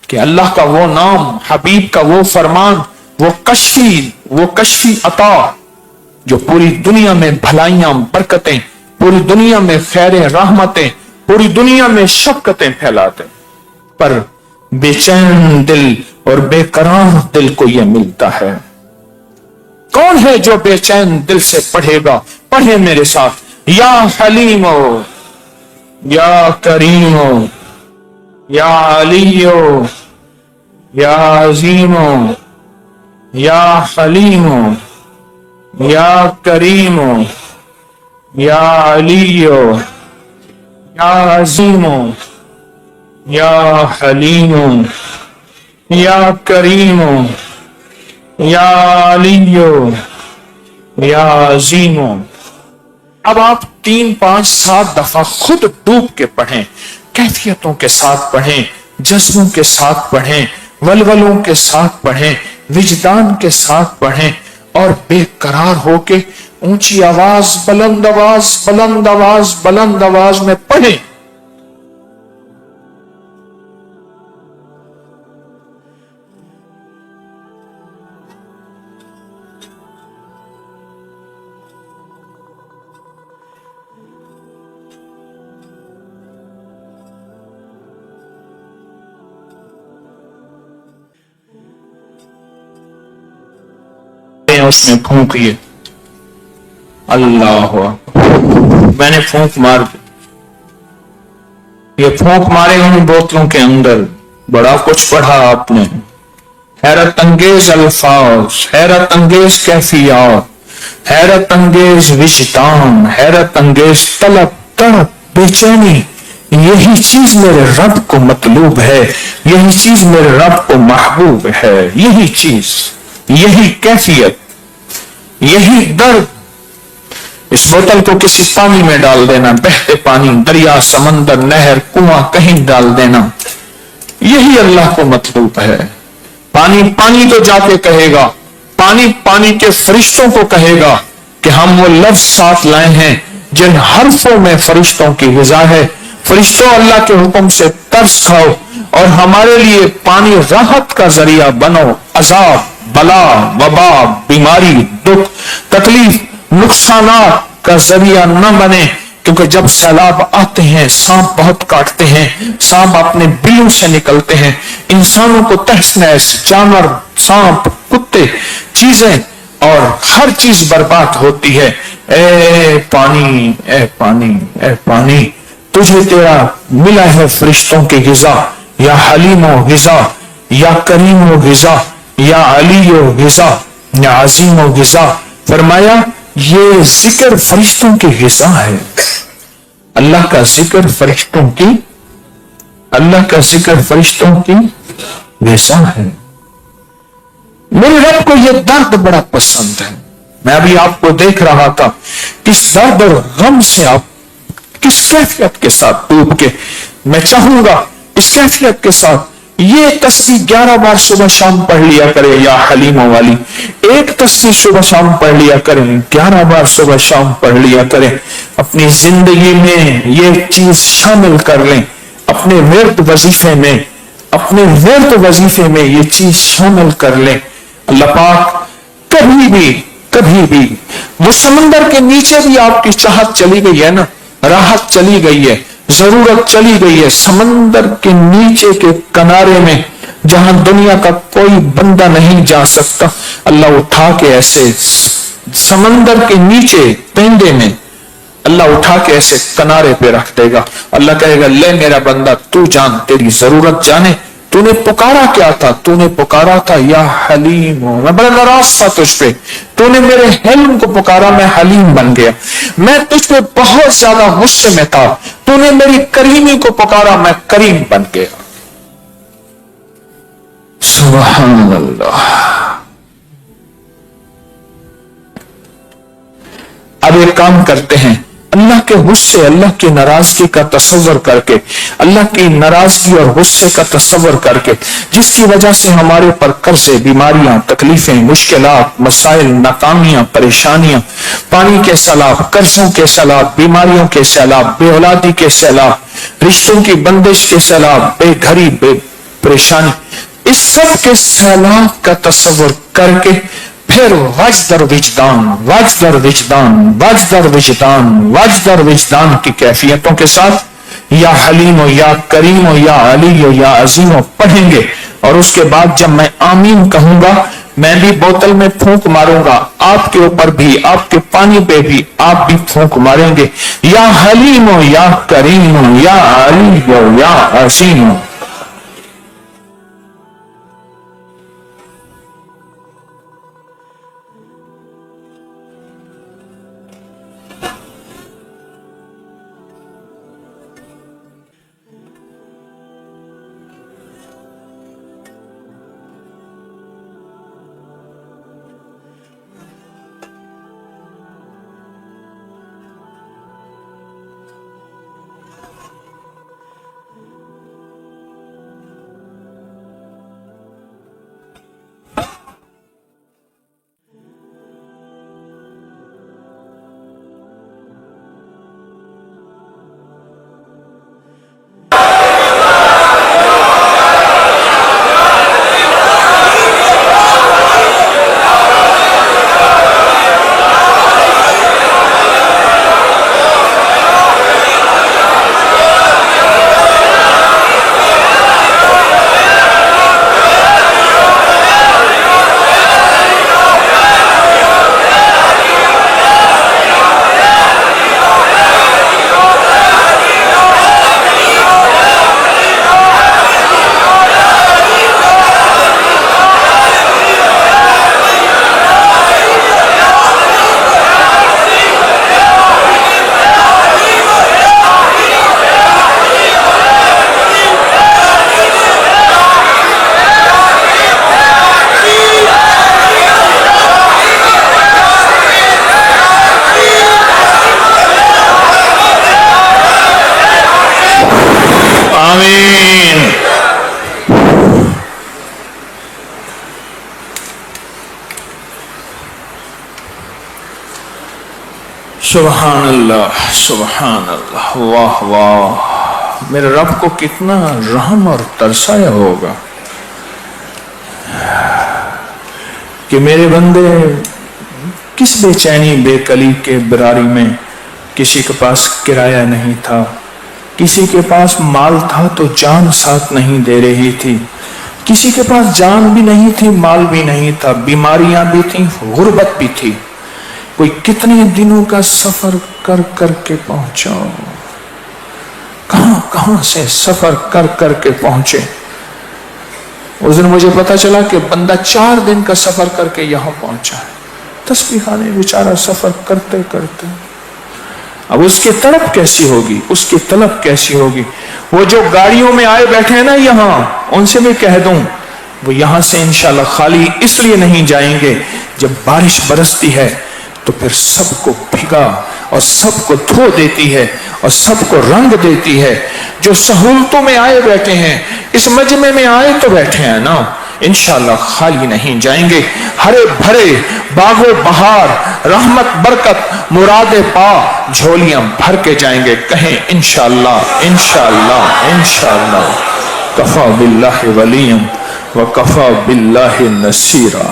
कि अल्लाह का वो नाम, हबीब का वो फरमान, वो कश्फी अता जो पूरी दुनिया में भलाइयां बरकतें, पूरी दुनिया में खैरें रहमतें, पूरी दुनिया में शफ़क़तें फैलाते, पर बेचैन दिल और बेकरार दिल को यह मिलता है। कौन है जो बेचैन दिल से पढ़ेगा? पढ़े मेरे साथ, या हलीमो, या करीमो, या अलियो, या अजीमो, या हलीमो, या करीमो, या अलियो, या अजीमो, या हलीमो, या करीमो, या अलियो, या अजीमो। अब आप 3, 5, 7 दफा खुद डूब के पढ़ें, कैफियतों के साथ पढ़ें, जज्बों के साथ पढ़ें, वलवलों के साथ पढ़ें, विजदान के साथ पढ़ें, और बेकरार होके ऊंची आवाज, बुलंद आवाज में पढ़ें। उसमें फूंकिए, अल्लाह, मैंने फूंक मार दी, ये फूंक मारे उन बोतलों के अंदर, बड़ा कुछ पढ़ा आपने, हैरत अंगेज अल्फाज, हैरत अंगेज कैफियत, हैरत अंगेज विजदान, हैरत अंगेज तलब, तड़प, बेचैनी, यही चीज मेरे रब को मतलूब है, यही चीज मेरे रब को महबूब है, यही चीज, यही कैफियत, यही दर्द। इस बोतल को किसी पानी में डाल देना, बहते पानी, दरिया, समंदर, नहर, कुआं, कहीं डाल देना, यही अल्लाह को मतलूब है। पानी पानी तो जाके कहेगा, पानी पानी के फरिश्तों को कहेगा कि हम वो लफ्ज साथ लाए हैं जिन हर्फों में फरिश्तों की ग़िज़ा है। फरिश्तों, अल्लाह के हुक्म से तरस खाओ और हमारे लिए पानी राहत का जरिया बनो। अजाब, बला, वबा, बीमारी, दुख, तकलीफ, नुकसानात का जरिया न बने, क्योंकि जब सैलाब आते हैं सांप बहुत काटते हैं, सांप अपने बिलों से निकलते हैं, इंसानों को तहस नहस, जानवर, सांप, कुत्ते, चीजें और हर चीज बर्बाद होती है। ए पानी, ए पानी, ए पानी, तुझे तेरा मिला है फरिश्तों की ग़िज़ा, या हलीमो ग़िज़ा, या करीमो ग़िज़ा, या अलीयो ग़िज़ा, या अजीमो ग़िज़ा। फरमाया ये जिक्र फरिश्तों की ग़िज़ा है। अल्लाह का जिक्र फरिश्तों की, अल्लाह का जिक्र फरिश्तों की ग़िज़ा है। मेरे रब को यह दर्द बड़ा पसंद है। मैं अभी आपको देख रहा था, किस दर्द और गम से आप किस कैफियत के साथ डूब के, मैं चाहूंगा इस कैफियत के साथ ये तस्बीह 11 बार सुबह शाम पढ़ लिया करें, या हलीमों वाली एक तस्बीह सुबह शाम पढ़ लिया करें, 11 बार सुबह शाम पढ़ लिया करें। अपनी जिंदगी में ये चीज शामिल कर लें, अपने विर्द वजीफे में, अपने विर्द वजीफे में ये चीज शामिल कर लें। अल्लाह पाक कभी भी वो समंदर के नीचे भी आपकी चाहत चली गई है ना, राहत चली गई है, जरूरत चली गई है, समंदर के नीचे के किनारे में जहां दुनिया का कोई बंदा नहीं जा सकता, अल्लाह उठा के ऐसे समंदर के नीचे पेंदे में अल्लाह उठा के ऐसे किनारे पे रख देगा। अल्लाह कहेगा, ले मेरा बंदा, तू जान, तेरी जरूरत जाने, तूने पुकारा क्या था? तूने पुकारा था या हलीम, मैं बड़ा नाराज था तुझ पे, तूने मेरे हिल्म को पुकारा, मैं हलीम बन गया। मैं तुझ पे बहुत ज्यादा गुस्से में था, तूने मेरी करीमी को पुकारा, मैं करीम बन गया। सुभान अल्लाह। अब एक काम करते हैं, अल्लाह के गुस्से, अल्लाह की नाराजगी का तस्वर करके, अल्लाह की नाराजगी और गुस्से का तस्वर करके, जिसकी वजह से हमारे पर कर्जे, बीमारियां, तकलीफें, मुश्किलात, मसाइल, नाकामियां, परेशानियां, पानी के सैलाब, कर्जों के सैलाब, बीमारियों के सैलाब, बेऔलादी के सैलाब, रिश्तों की बंदिश के सैलाब, बेघरी, परेशानी, इस सब के सैलाब का तस्वर करके फिर वजदर विजदान, वजदर विजदान, वजदर विजदान, वजदर विजदान की कैफियतों के साथ या हलीम हो, या करीम हो, या अली हो, या अजीम हो पढ़ेंगे। और उसके बाद जब मैं आमीन कहूंगा, मैं भी बोतल में फूंक मारूंगा, आपके ऊपर भी, आपके पानी पे भी आप भी फूंक मारेंगे। या हलीम हो, या करीम हो, या अली हो, या अजीम हो। आमीन। सुभान अल्लाह, सुभान अल्लाह, वाह वाह। मेरे रब को कितना रहम और तरसाया होगा कि मेरे बंदे किस बेचैनी बेकली के बरारी में, किसी के पास किराया नहीं था, किसी के पास माल था तो जान साथ नहीं दे रही थी, किसी के पास जान भी नहीं थी, माल भी नहीं था, बीमारियां भी थी, गुर्बत भी थी। कोई कितने दिनों का सफर कर कर के पहुंचा, कहां कहां से सफर कर कर के पहुंचे। उस दिन मुझे पता चला कि बंदा 4 दिन का सफर करके यहां पहुंचा है। तस्बीह खाने बेचारा सफर करते करते, अब उसकी तड़प कैसी होगी, उसकी तलब कैसी होगी। वो जो गाड़ियों में आए बैठे हैं ना यहां, उनसे भी कह दूं वो यहां से इंशाल्लाह खाली इसलिए नहीं जाएंगे, जब बारिश बरसती है तो फिर सबको भिगा और सबको धो देती है और सबको रंग देती है। जो सहूलतों में आए बैठे हैं, इस मजमे में आए तो बैठे हैं ना, इंशाल्लाह खाली नहीं जाएंगे। हरे भरे बागो बहार, रहमत बरकत मुरादे पा, झोलियां भर के जाएंगे। कहें इंशाल्लाह, इंशाल्लाह, इंशाल्लाह। कफा बिल्लाहि वलियम व कफा बिल्लाहि नसीरा।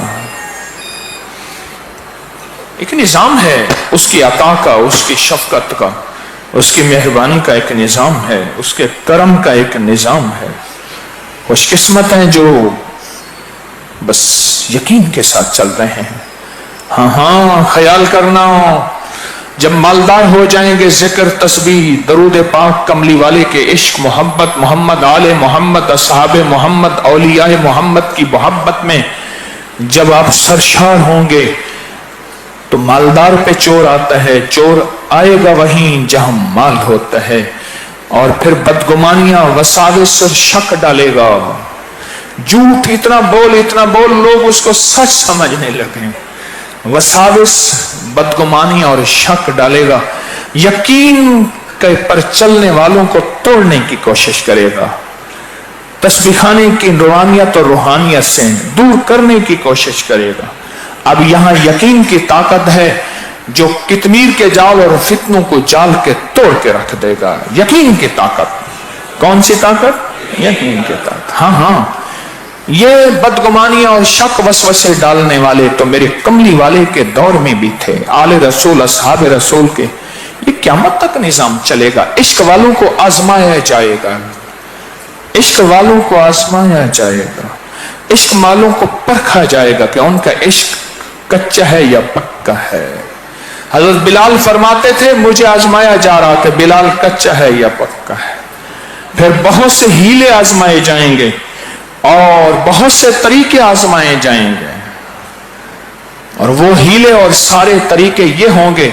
एक निजाम है उसकी अता का, उसकी शफकत का, उसकी मेहरबानी का एक निजाम है, उसके करम का एक निजाम है। खुशकिस्मत हैं जो बस यकीन के साथ चल रहे हैं। हाँ हाँ, ख्याल करना, जब मालदार हो जाएंगे जिक्र तस्बीह दरूद पाक कमली वाले के इश्क मोहब्बत, मोहम्मद आले मोहम्मद असहाबे मोहम्मद औलियाए मोहम्मद की मोहब्बत में जब आप सरशार होंगे तो मालदार पे चोर आता है, चोर आएगा वहीं जहां माल होता है। और फिर बदगुमानियां वसाविस और शक डालेगा, झूठ इतना बोल लोग उसको सच समझने लगे। वसाविस बदगुमानी और शक डालेगा, यकीन के पर चलने वालों को तोड़ने की कोशिश करेगा, तस्बीहाने की रूहानियत और रूहानियत से दूर करने की कोशिश करेगा। अब यहां यकीन की ताकत है जो कितमीर के जाल और फितनों को जाल के तोड़ के रख देगा। यकीन की ताकत, कौन सी ताकत? यकीन की ताकत। हाँ हाँ, ये बदगुमानियां और शक वसवसे डालने वाले तो मेरे कमली वाले के दौर में भी थे, आले रसूल असहाब रसूल के। ये क़यामत तक निजाम चलेगा। इश्क वालों को आजमाया जाएगा, इश्क वालों को आजमाया जाएगा, इश्क वालों को परखा जाएगा कि उनका इश्क कच्चा है या पक्का है। हजरत बिलाल फरमाते थे मुझे आजमाया जा रहा था, बिलाल कच्चा है या पक्का है। फिर बहुत से हीले आजमाए जाएंगे और बहुत से तरीके आजमाए जाएंगे, और वो हीले और सारे तरीके ये होंगे,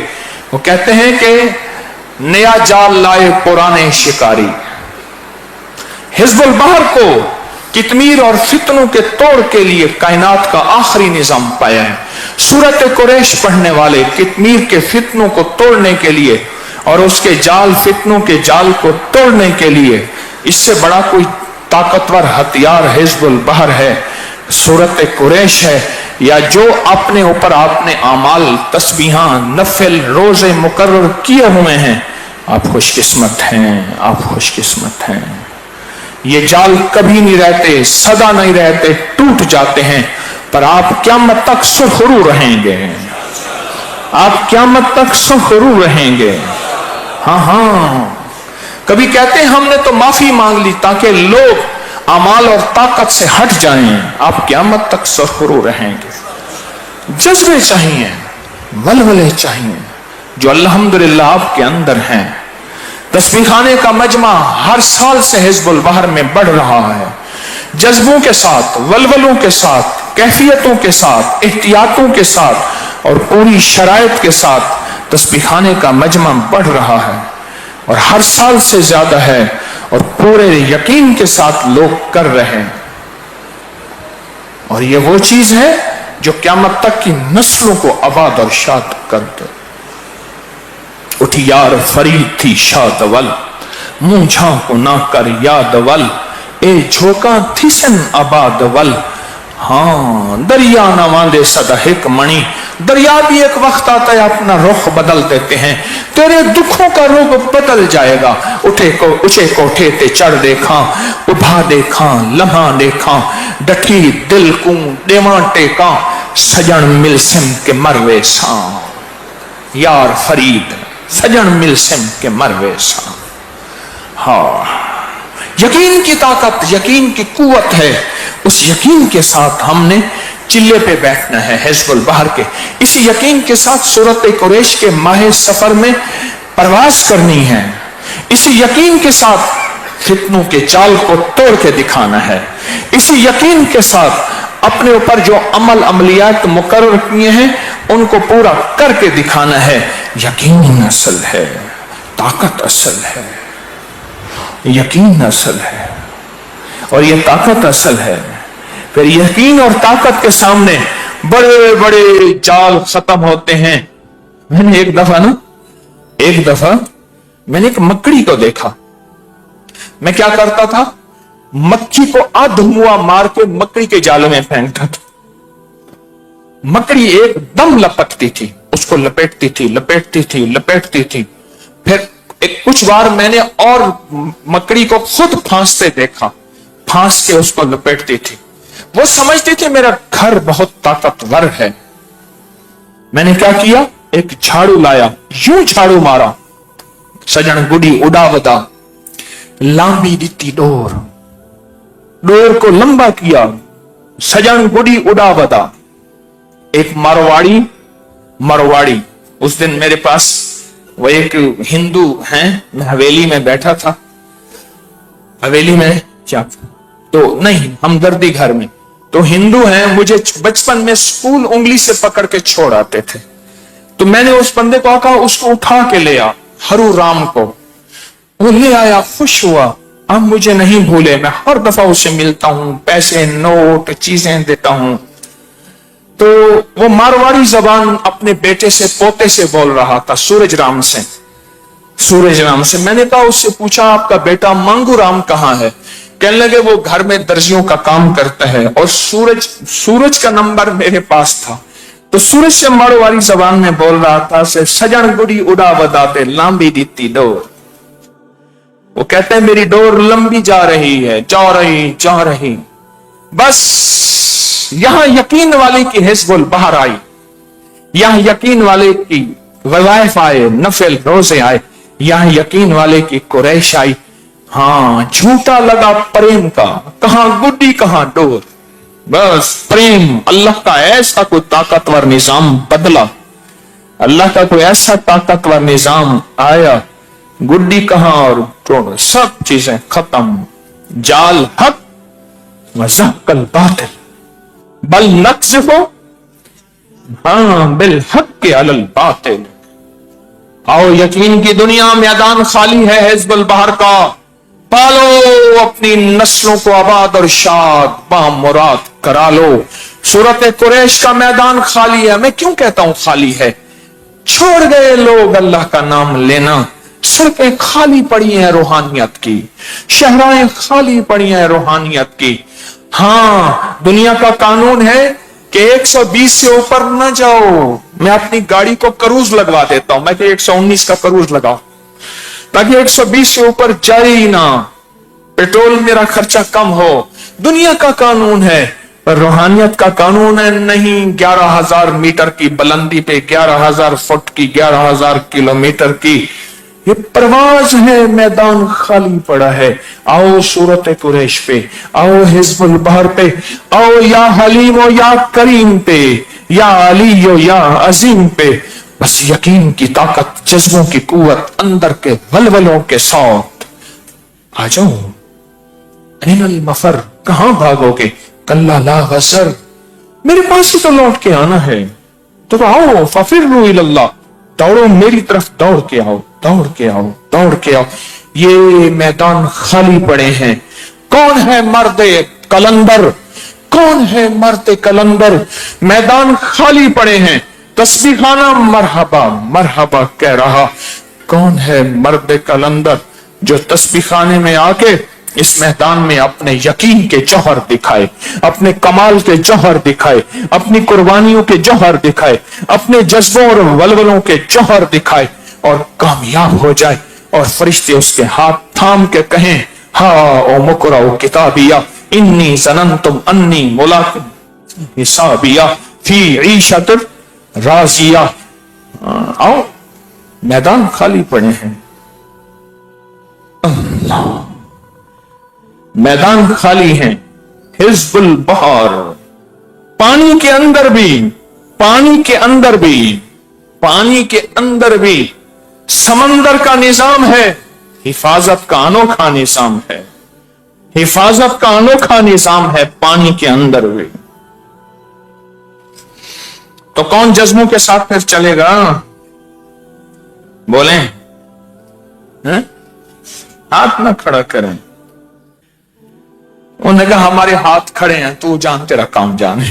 वो कहते हैं कि नया जाल लाए पुराने शिकारी। हिज़्बुल बहर को कितमीर और फितनों के तोड़ के लिए कायनात का आखिरी निजाम पाया है। सूरत कुरैश पढ़ने वाले कितमीर के फितनों को तोड़ने के लिए और उसके जाल, फितनों के जाल को तोड़ने के लिए इससे बड़ा कोई ताकतवर हथियार हिज़्बुल बहर है, सूरत कुरैश है, या जो अपने ऊपर आपने आमाल तस्बीहां नफिल रोजे मुकर्रर किए हुए हैं। आप खुशकिस्मत हैं, आप खुशकिस्मत हैं। ये जाल कभी नहीं रहते, सदा नहीं रहते, टूट जाते हैं, पर आप क़यामत तक सुरखरू रहेंगे, आप क़यामत तक सुरखरू रहेंगे। हाँ हाँ, कभी कहते हैं हमने तो माफी मांग ली ताकि लोग अमाल और ताकत से हट जाएं, आप क़यामत तक सुरखरू रहेंगे। जज्बे चाहिए, वलवले चाहिए जो अल्हम्दुलिल्लाह आपके अंदर हैं। तस्बीहाने का मजमा हर साल से हिज़्बुल बहर में बढ़ रहा है, जज्बों के साथ, वलवलों के साथ, कैफियतों के साथ, एहतियातों के साथ और पूरी शराइत के साथ तस्बीहाने का मजमा बढ़ रहा है, और हर साल से ज्यादा है, और पूरे यकीन के साथ लोग कर रहे हैं। और ये वो चीज है जो क़यामत तक की नस्लों को आबाद और शाद कर दे। उठी यार फरीद थी शाद अवल, मुंह झांको ना कर याद वल, ए झोंका थिसन आबाद वल। हाँ, दरिया न वांदे सदा हिक मणि, दरिया भी एक वक्त आता है अपना रुख बदल देते हैं। तेरे दुखों का रुख बदल जाएगा। ऊंचे कोठे ते चढ़ देखा, उभा देखा, लम्हा देखा, डठी दिल को देवा टेका, सजन मिल सिम के मरवे सा, यार फरीद सजन मिल सिम के मरवे सा। हाँ, यकीन की ताकत, यकीन की कुव्वत है। उस यकीन के साथ हमने चिल्ले पे बैठना है हिज़्बुल बहर के। इसी यकीन के साथ सूरत कुरैश के माह सफर में परवास करनी है। इसी यकीन के साथ फितनों के जाल को तोड़ के दिखाना है। इसी यकीन के साथ अपने ऊपर जो अमलियात मुकर्रर किए हैं उनको पूरा करके दिखाना है। यकीन असल है, ताकत असल है, यकीन असल है और ये ताकत असल है। फिर यकीन और ताकत के सामने बड़े बड़े जाल खत्म होते हैं। मैंने एक दफा मैंने एक मकड़ी को देखा। मैं क्या करता था, मक्खी को अधमुआ मार के मकड़ी के जालों में फेंकता था। मकड़ी एकदम लपकती थी, उसको लपेटती थी। फिर कुछ बार मैंने और मकड़ी को खुद फांसते देखा, फांस के उसको लपेटती थी। वो समझती थी मेरा घर बहुत ताकतवर है। मैंने क्या किया, एक झाड़ू लाया, यूं झाड़ू मारा, सजन गुड़ी उड़ावदा, लांबी दिती डोर को लंबा किया, सजन गुड़ी उड़ावदा। एक मारवाड़ी उस दिन मेरे पास वो एक हिंदू हैं, मैं हवेली में बैठा था, हवेली में क्या तो नहीं हमदर्दी घर में, तो हिंदू हैं, मुझे बचपन में स्कूल उंगली से पकड़ के छोड़ आते थे। तो मैंने उस बंदे को कहा उसको उठा के ले आ, हरू राम को। वो ले आया, खुश हुआ, अब मुझे नहीं भूले, मैं हर दफा उससे मिलता हूं, पैसे नोट चीजें देता हूं। तो वो मारवाड़ी जबान अपने बेटे से पोते से बोल रहा था, सूरज राम से। मैंने कहा, उससे पूछा आपका बेटा मंगू राम कहाँ है? कहने लगे वो घर में दर्जियों का काम करता है। और सूरज का नंबर मेरे पास था, तो सूरज से मारवाड़ी जबान में बोल रहा था, से सजन गुड़ी उड़ा बदाते लांबी दीती डोर। वो कहते हैं मेरी डोर लंबी जा रही। बस यहां यकीन वाले की हिज़्बुल बहर आई, यहां यकीन वाले की वज़ाइफ आए, नफिल रोजे आए, यहां यकीन वाले की कुरैश आई। हाँ, झूठा लगा प्रेम का, कहां गुड्डी कहां डोर। बस प्रेम, अल्लाह का ऐसा कोई ताकतवर निजाम बदला, अल्लाह का कोई ऐसा ताकतवर निजाम आया, गुड्डी कहां और डोर, सब चीजें खत्म। जाल हक वज़हकल बातिल बल नक्ज़िफु बिल हक़्क़ि अलल बातिल। आओ यकीन की दुनिया, मैदान खाली है हिज़्बुल बहर का, पालो अपनी नस्लों को आबाद और शाद बामुराद करा लो। सूरत कुरैश का मैदान खाली है। मैं क्यों कहता हूं खाली है? छोड़ गए लोग अल्लाह का नाम लेना, सड़कें खाली पड़ी हैं रूहानियत की, शहराएं खाली पड़ी हैं रूहानियत की। हाँ, दुनिया का कानून है कि 120 से ऊपर न जाओ। मैं अपनी गाड़ी को क्रूज लगवा देता हूं, मैं 119 का क्रूज लगाओ ताकि 120 से ऊपर जाए ही ना, पेट्रोल मेरा खर्चा कम हो। दुनिया का कानून है, पर रूहानियत का कानून है नहीं। 11,000 मीटर की बुलंदी पे, 11,000 फुट की, 11,000 किलोमीटर की ये परवाज है, मैदान खाली पड़ा है। आओ सूरत कुरैश पे, आओ हिज़्बुल बहर पे, आओ या हलीमो या करीम पे, या अलीयो या अजीम पे। बस यकीन की ताकत, जज्बों की कुव्वत, अंदर के वलवलों के साथ आ जाओ। अनिल मफर, कहां भागोगे? कल्ला ला गसर, मेरे पास ही तो लौट के आना है। तो आओ फफिर्रू इलल्लाह, दौड़ो मेरी तरफ, दौड़ के आओ। ये मैदान खाली पड़े हैं। कौन है मर्दे कलंदर? मैदान खाली पड़े हैं। तस्बीह खाना मरहबा मरहबा कह रहा। कौन है मर्द कलंदर? जो तस्बीह खाने में आके इस मैदान में अपने यकीन के जौहर दिखाए, अपने कमाल के जौहर दिखाए, अपनी कुर्बानियों के जौहर दिखाए, अपने जज्बों और वलवलों के जौहर दिखाए और कामयाब हो जाए, और फरिश्ते उसके हाथ थाम के कहें, हा ओ मुकराओ किताबिया इन्नी ज़ननतुम अन्नी मुलाक़िन हिसाबिया फी ईशतिन राज़िया। आओ, मैदान खाली पड़े हैं, मैदान खाली हैं। हिज़्बुल बहर, पानी के अंदर भी, पानी के अंदर भी, पानी के अंदर भी समंदर का निजाम है, हिफाजत का अनोखा निजाम है, हिफाजत का अनोखा निजाम है पानी के अंदर भी। तो कौन जज्बों के साथ फिर चलेगा? बोले हैं? हाथ ना खड़ा करें। उन्होंने कहा हमारे हाथ खड़े हैं, तू जान, तेरा काम जाने,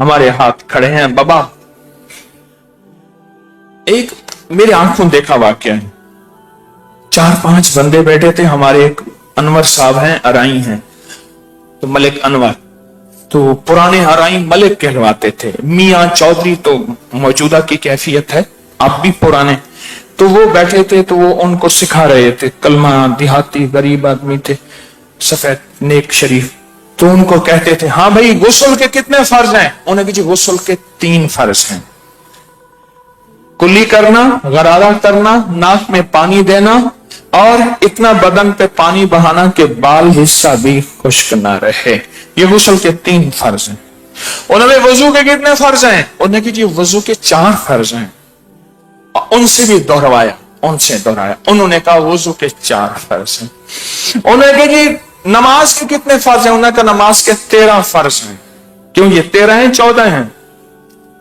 हमारे हाथ खड़े हैं बाबा। एक मेरे आंखों देखा वाकया है, 4-5 बंदे बैठे थे, हमारे एक अनवर साहब हैं, अराई हैं, तो मलिक अनवर, तो पुराने अराई मलिक कहलवाते थे, मियां चौधरी तो मौजूदा की कैफियत है, आप भी पुराने। तो वो बैठे थे, तो वो उनको सिखा रहे थे कलमा, देहाती गरीब आदमी थे, सफेद नेक शरीफ। तो उनको कहते थे, हाँ भाई गुस्ल के कितने फर्ज हैं? उन्हें कि गुस्ल के 3 फर्ज हैं, कुली करना, गरारा करना, नाक में पानी देना, और इतना बदन पे पानी बहाना कि बाल हिस्सा भी खुश्क ना रहे। ये गुस्ल के 3 फर्ज हैं। उन्होंने वजू के कितने फर्ज हैं? उन्होंने कि जी वजू के 4 फर्ज हैं। उनसे भी दोहराया, उनसे दोहराया, उन्होंने कहा वजू के 4 फर्ज हैं। उन्होंने कहा जी नमाज के कितने फर्ज हैं? उन्होंने कहा नमाज के 13 फर्ज हैं। क्यों, ये 13 हैं 14 हैं?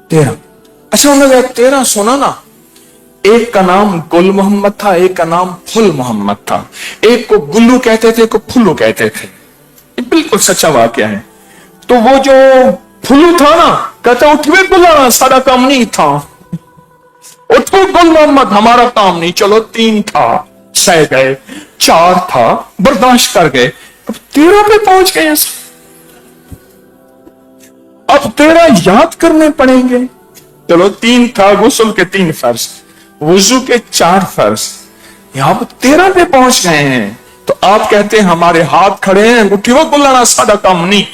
13। अच्छा, उन्होंने 13 सुना ना, एक का नाम गुल मोहम्मद था, एक का नाम फुल मोहम्मद था, एक को गुल्लू कहते थे, एक को फुल्लू कहते थे। ये बिल्कुल सच्चा वाकया है। तो वो जो फुल्लू था ना, कहता उठवे गुल्ला, सारा काम नहीं था, उठो गुल मोहम्मद, हमारा काम नहीं। चलो 3 था, सह गए, 4 था, बर्दाश्त कर गए, अब 13 पे पहुंच गए। अब 13 याद करने पड़ेंगे। चलो 3 था, गुस्ल के 3 फर्ज, वुजू के 4 फर्ज, यहां पर 13 पे पहुंच गए हैं। तो आप कहते हैं हमारे हाथ खड़े हैं, उठी वो बुलाना सादा काम नहीं,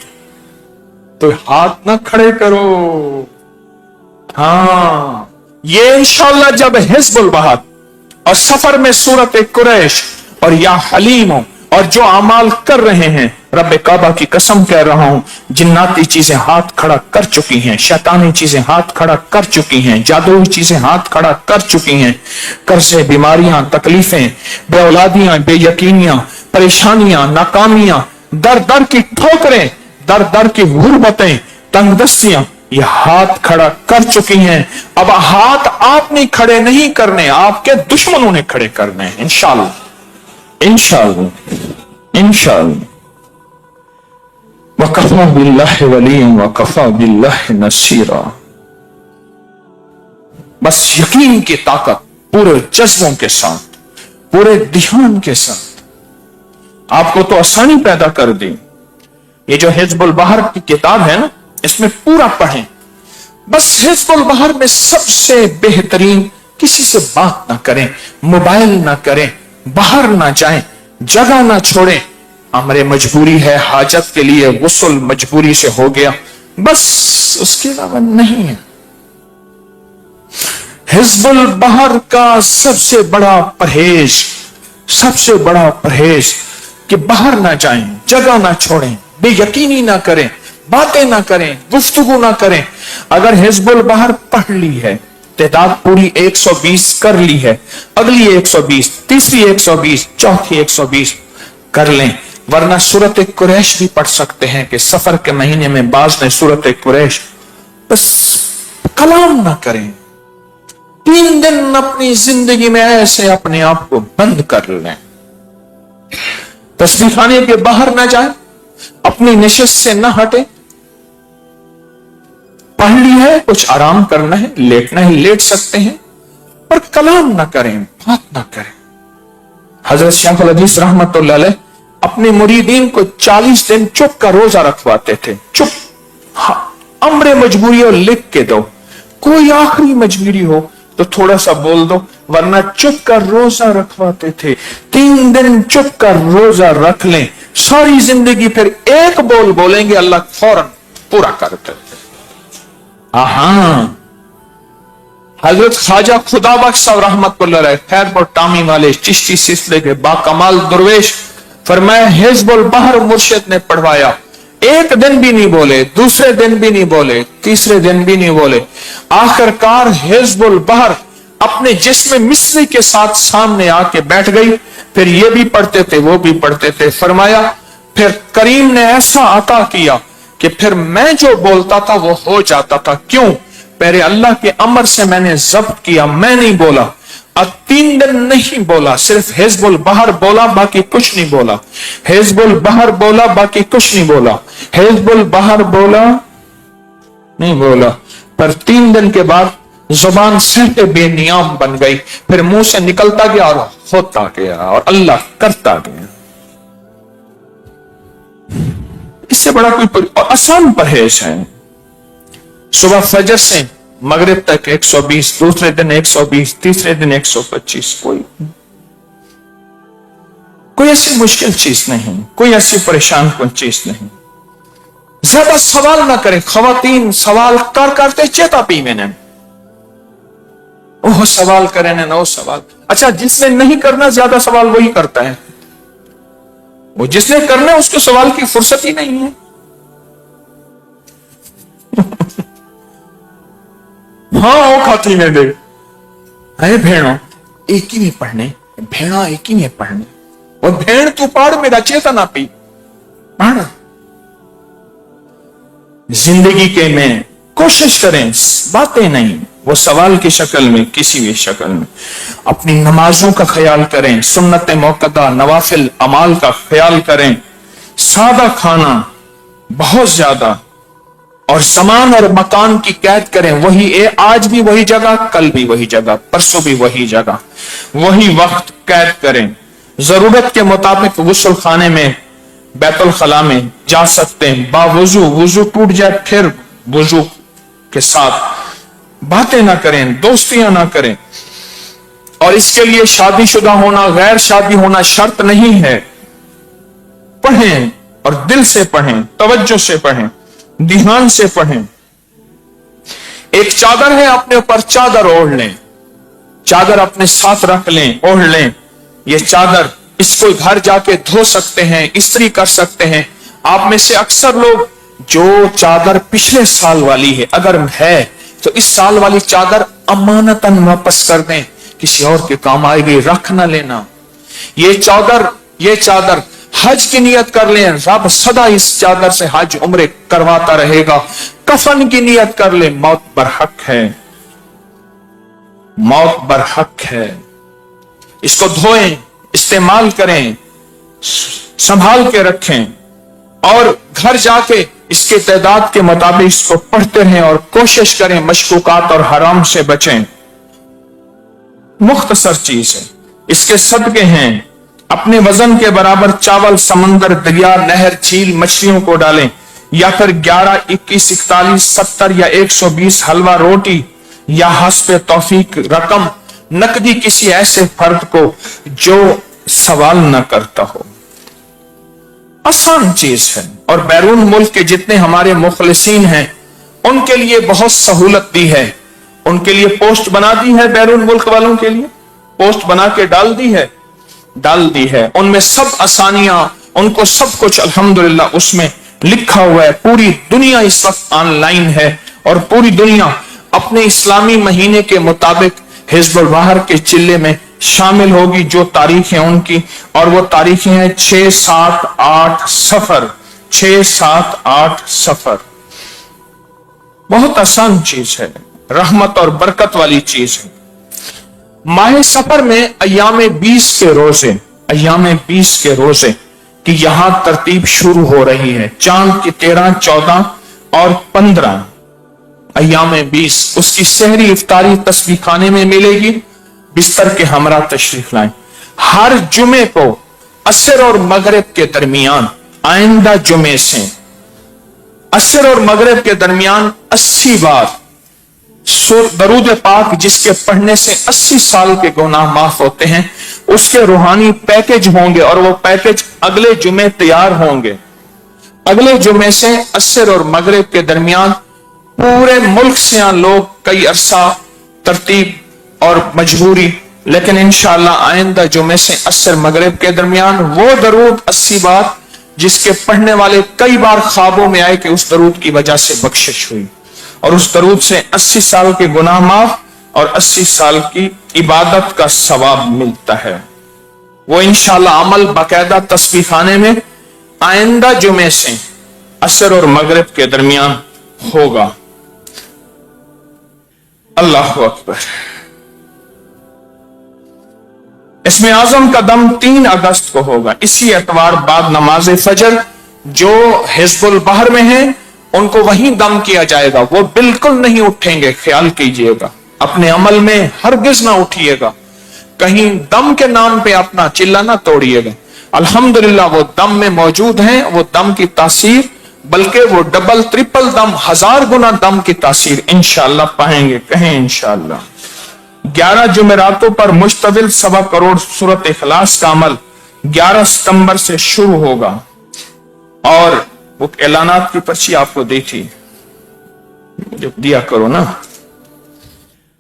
तो हाथ ना खड़े करो। हाँ, ये इंशाअल्लाह जब हिज़्बुल बहर और सफर में सूरत कुरैश और या हलीम और जो अमाल कर रहे हैं, रब काबा की कसम कह रहा हूं, जिन्नाती चीजें हाथ खड़ा कर चुकी हैं, शैतानी चीजें हाथ खड़ा कर चुकी हैं, जादुई चीजें हाथ खड़ा कर चुकी हैं। कर्जे, बीमारियां, तकलीफें, बेऔलादियां, बेयकीनियां, परेशानियां, नाकामियां, दर दर की ठोकरें, दर दर की गुर्बतें, तंगदस्तियां, ये हाथ खड़ा कर चुकी हैं। अब हाथ आपने खड़े नहीं करने, आपके दुश्मनों ने खड़े करने हैं, इंशाअल्लाह, इंशाअल्लाह, इंशाअल्लाह। वकफा बिल्लाहि वलिय्यन वकफा बिल्लाहि नसीरा। बस यकीन की ताकत पूरे जज्बों के साथ, पूरे ध्यान के साथ आपको तो आसानी पैदा कर दी। ये जो हिज़्बुल बहर की किताब है ना, इसमें पूरा पढ़ें। बस हिज़्बुल बहर में सबसे बेहतरीन, किसी से बात ना करें, मोबाइल ना करें, बाहर ना जाएं, जगह ना छोड़ें। अमरे मजबूरी है, हाजत के लिए गुस्ल मजबूरी से हो गया, बस उसके अलावा नहीं है। हिज़्बुल बहर का सबसे बड़ा परहेज, सबसे बड़ा परहेज कि बाहर ना जाएं, जगह ना छोड़ें, बेयकीनी ना करें, बातें ना करें, गुफ्तगू ना करें। अगर हिज़्बुल बहर पढ़ ली है, तादाद पूरी 120 कर ली है, अगली 120, तीसरी 120, चौथी 120 कर लें। वरना सूरत कुरैश भी पढ़ सकते हैं कि सफर के महीने में बाज ने सूरत कुरैश, बस कलाम ना करें। 3 दिन अपनी जिंदगी में ऐसे अपने आप को बंद कर लें, तस्बीह खाने के बाहर ना जाए, अपनी नशिस्त से ना हटे। पढ़ ली है, कुछ आराम करना है, लेटना है, लेट सकते हैं, पर कलाम ना करें, बात ना करें। حضرت شیخ الحدیث رحمتullah علیہ اپنے مریدین کو 40 دن چپ کا روزہ رکھواتے تھے. چپ, ہاں امر مجبوری اور لکھ کے دو, کوئی آخری مجبوری ہو تو تھوڑا سا بول دو, ورنہ چپ کا روزہ رکھواتے تھے. 3 دن چپ کا روزہ رکھ لیں, ساری زندگی پھر ایک بول بولیں گے, اللہ فوراً پورا کر دیتے. ہاں حضرت خواجہ خدا بخش صاحب رحمتullah علیہ خیر پر ٹامی والے چشتی سلسلے کے باکمال درویش, فرمایا حزب البحر مرشد نے پڑھوایا, ایک دن بھی نہیں بولے, دوسرے دن بھی نہیں بولے, تیسرے دن بھی نہیں بولے. آخر کار حزب البحر اپنے جسم مصری کے ساتھ سامنے آ کے بیٹھ گئی. پھر یہ بھی پڑھتے تھے, وہ بھی پڑھتے تھے. فرمایا پھر کریم نے ایسا عطا کیا کہ پھر میں جو بولتا تھا وہ ہو جاتا تھا. کیوں؟ پہلے اللہ کے امر سے میں نے ضبط کیا, میں نہیں بولا. اب 3 دن نہیں بولا, صرف حزب البحر بولا, باقی کچھ نہیں بولا. حزب البحر بولا, باقی کچھ نہیں بولا. حزب البحر بولا نہیں بولا. پر 3 دن کے بعد زبان سے بے نیام بن گئی. پھر منہ سے نکلتا گیا اور ہوتا گیا اور اللہ کرتا گیا. اس سے بڑا کوئی اور آسان پرہیز ہے. صبح فجر سے مغرب تک 120, دوسرے دن 120, تیسرے دن 125. کوئی ایسی مشکل چیز نہیں, کوئی ایسی پریشان کن چیز نہیں. زیادہ سوال نہ کریں. خواتین سوال کرتے چیتا پی میں نے, وہ سوال کریں نہ وہ سوال. اچھا جس نے نہیں کرنا زیادہ سوال وہی کرتا ہے, وہ جس نے کرنا اس کو سوال کی فرصت ہی نہیں ہے. ہاں وہ کھاتی میں دے اے بھیڑوں ایک ہی میں پڑھنے, بھیڑا ایک ہی میں پڑھنے, اور بھیڑ تو پاڑ میرا چیتا نہ پی پڑھ. زندگی کے میں کوشش کریں, باتیں نہیں, وہ سوال کی شکل میں, کسی بھی شکل میں. اپنی نمازوں کا خیال کریں, سنت موقدہ نوافل اعمال کا خیال کریں. سادہ کھانا بہت زیادہ, اور زمان اور مکان کی قید کریں. وہی آج بھی وہی جگہ, کل بھی وہی جگہ, پرسوں بھی وہی جگہ, وہی وقت قید کریں. ضرورت کے مطابق غسل خانے میں, بیت الخلاء میں جا سکتے ہیں باوضو. وضو ٹوٹ جائے پھر وضو کے ساتھ. باتیں نہ کریں, دوستیاں نہ کریں. اور اس کے لیے شادی شدہ ہونا, غیر شادی ہونا شرط نہیں ہے. پڑھیں اور دل سے پڑھیں, توجہ سے پڑھیں, دھیان سے پڑھیں. ایک چادر ہے, اپنے اوپر چادر اوڑھ لیں, چادر اپنے ساتھ رکھ لیں, اوڑھ لیں. یہ چادر اس کو گھر جا کے دھو سکتے ہیں, استری کر سکتے ہیں. آپ میں سے اکثر لوگ جو چادر پچھلے سال والی ہے اگر ہے تو اس سال والی چادر امانتاً واپس کر دیں, کسی اور کے کام آئے گی, رکھ نہ لینا. یہ چادر حج کی نیت کر لیں, رب سدا اس چادر سے حج عمرے کرواتا رہے گا. کفن کی نیت کر لیں, موت برحق ہے, موت برحق ہے. اس کو دھوئیں, استعمال کریں, سنبھال کے رکھیں, اور گھر جا کے اس کے تعداد کے مطابق اس کو پڑھتے رہیں اور کوشش کریں مشکوکات اور حرام سے بچیں. مختصر چیز ہے, اس کے صدقے ہیں. اپنے وزن کے برابر چاول سمندر, دریا, نہر, جھیل, مچھلیوں کو ڈالیں, یا پھر 11, 21, 41, 70 یا 120 حلوہ روٹی, یا حسب توفیق رقم نقدی کسی ایسے فرد کو جو سوال نہ کرتا ہو. آسان چیز ہے. اور بیرون ملک کے جتنے ہمارے مخلصین ہیں ان کے لیے بہت سہولت دی ہے, ان کے لیے پوسٹ بنا دی ہے, بیرون ملک والوں کے لیے پوسٹ بنا کے ڈال دی ہے. ان میں سب آسانیاں, ان کو سب کچھ الحمدللہ اس میں لکھا ہوا ہے. پوری دنیا اس وقت آن لائن ہے, اور پوری دنیا اپنے اسلامی مہینے کے مطابق حزب البحر کے چلے میں شامل ہوگی. جو تاریخیں ان کی, اور وہ تاریخیں ہیں 6-7-8 صفر, 6-7-8 صفر. بہت آسان چیز ہے, رحمت اور برکت والی چیز ہے. ماہ سفر میں ایام 20 کے روزے, ایام 20 کے روزے کی یہاں ترتیب شروع ہو رہی ہے. چاند کی 13, 14 اور 15 ایام 20, اس کی سحری افطاری تسبیح خانے میں ملے گی. بستر کے ہمراہ تشریف لائیں. हर जुमे को असर और मगरिब के दरमियान, आइंदा जुमे से असर और मगरिब के दरमियान 80 बार दरूद पाक जिसके पढ़ने से 80 साल के गुनाह माफ होते हैं, उसके रूहानी पैकेज होंगे और वो पैकेज अगले जुमे तैयार होंगे। अगले जुमे से असर और मगरिब के दरमियान पूरे मुल्क से यहाँ लोग कई अरसा तरतीब और मजबूरी, लेकिन इंशाअल्लाह आइंदा जुमे से असर मगरिब के दरमियान वो दरूद 80 बार जिसके पढ़ने वाले कई बार ख्वाबों में आए कि उस दरूद की वजह से बख्शिश हुई, और उस दरूद से 80 साल के गुनाह माफ और 80 साल की इबादत का सवाब मिलता है। वो इंशाअल्लाह अमल बाकायदा तस्बीह खाने में आइंदा जुमे से असर और मगरिब के दरमियान होगा। अल्लाह अकबर। इसमें आजम का दम 3 अगस्त को होगा। इसी एतवार बाद नमाज फजर जो हिजबुल बहर में है उनको वहीं दम किया जाएगा। वो बिल्कुल नहीं उठेंगे, ख्याल कीजिएगा, अपने अमल में हरगिज ना उठिएगा, कहीं दम के नाम पे अपना चिल्ला ना तोड़िएगा। अल्हम्दुलिल्लाह वो दम में मौजूद हैं, वो दम की तासीर, बल्कि वो डबल ट्रिपल दम, 1000 गुना दम की तासीर इंशाअल्लाह पाएंगे। कहें इंशाअल्लाह। 11 जुमेरातों पर मुश्तमिल 1.25 करोड़ सूरत इखलास का अमल 11 सितंबर से शुरू होगा, और वो ऐलानात की पर्ची आपको दी थी, मुझे दिया करो ना।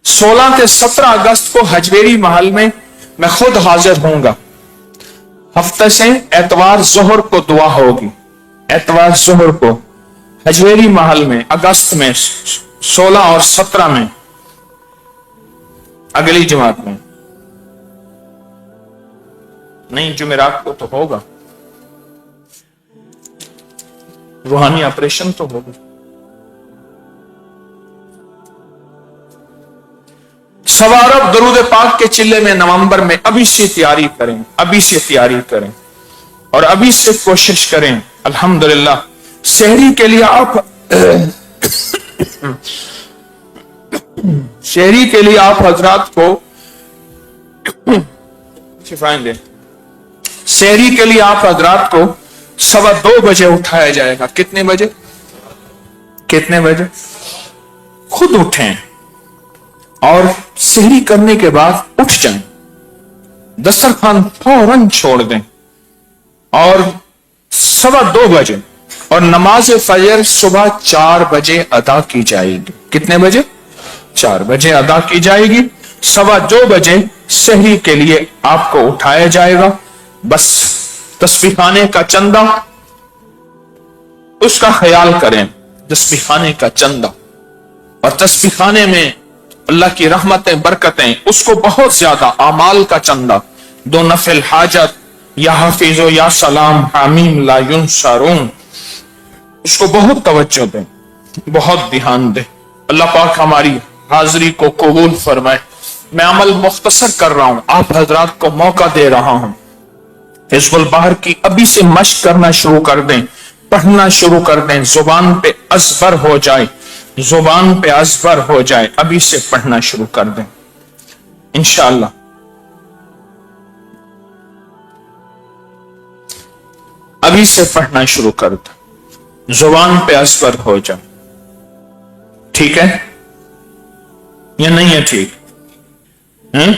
16 से 17 अगस्त को हजवेरी महल में मैं खुद हाजिर होऊंगा। हफ्ते से एतवार जोहर को दुआ होगी, एतवार जोहर को हजवेरी महल में अगस्त में 16 और 17 में, अगली जमात में नहीं, जुमेरात को तो होगा, रूहानी ऑपरेशन तो होगा। सवा अरब दरूद पाक के चिल्ले में नवंबर में अभी से तैयारी करें, अभी से तैयारी करें और अभी से कोशिश करें। अल्हम्दुलिल्लाह शहरी के लिए आप शहरी के लिए आप हजरात को शिफाएं दें। शहरी के लिए आप हजरात को 2:15 बजे उठाया जाएगा। कितने बजे? कितने बजे? खुद उठें और सहरी करने के बाद उठ जाएं, दस्तरखान फौरन छोड़ दें और 2:15 बजे, और नमाज फजर सुबह 4 बजे अदा की जाएगी। कितने बजे? 4 बजे अदा की जाएगी। 2:15 बजे सहरी के लिए आपको उठाया जाएगा। बस तस्बीह खाने का चंदा, उसका ख्याल करें, तस्बीह खाने का चंदा, और तस्बीह खाने में अल्लाह की रहमतें बरकतें, उसको बहुत ज्यादा आमाल का चंदा, 2 नफिल हाजत, या हाफिजो या सलाम हामीम ला युनसरून, उसको बहुत तवज्जो दें, बहुत ध्यान दें। अल्लाह पाक हमारी हाजिरी को कबूल फरमाए। मैं अमल मुख्तसर कर रहा हूं, आप हजरात को मौका दे रहा हूं। हिजबुल बहर की अभी से मश्क करना शुरू कर दें, पढ़ना शुरू कर दें, जुबान पे अज़बर हो जाए, जुबान पे अज़बर हो जाए, अभी से पढ़ना शुरू कर दें इंशाअल्लाह। अभी से पढ़ना शुरू कर दें, जुबान पे अज़बर हो जाए। ठीक है या नहीं है? ठीक है।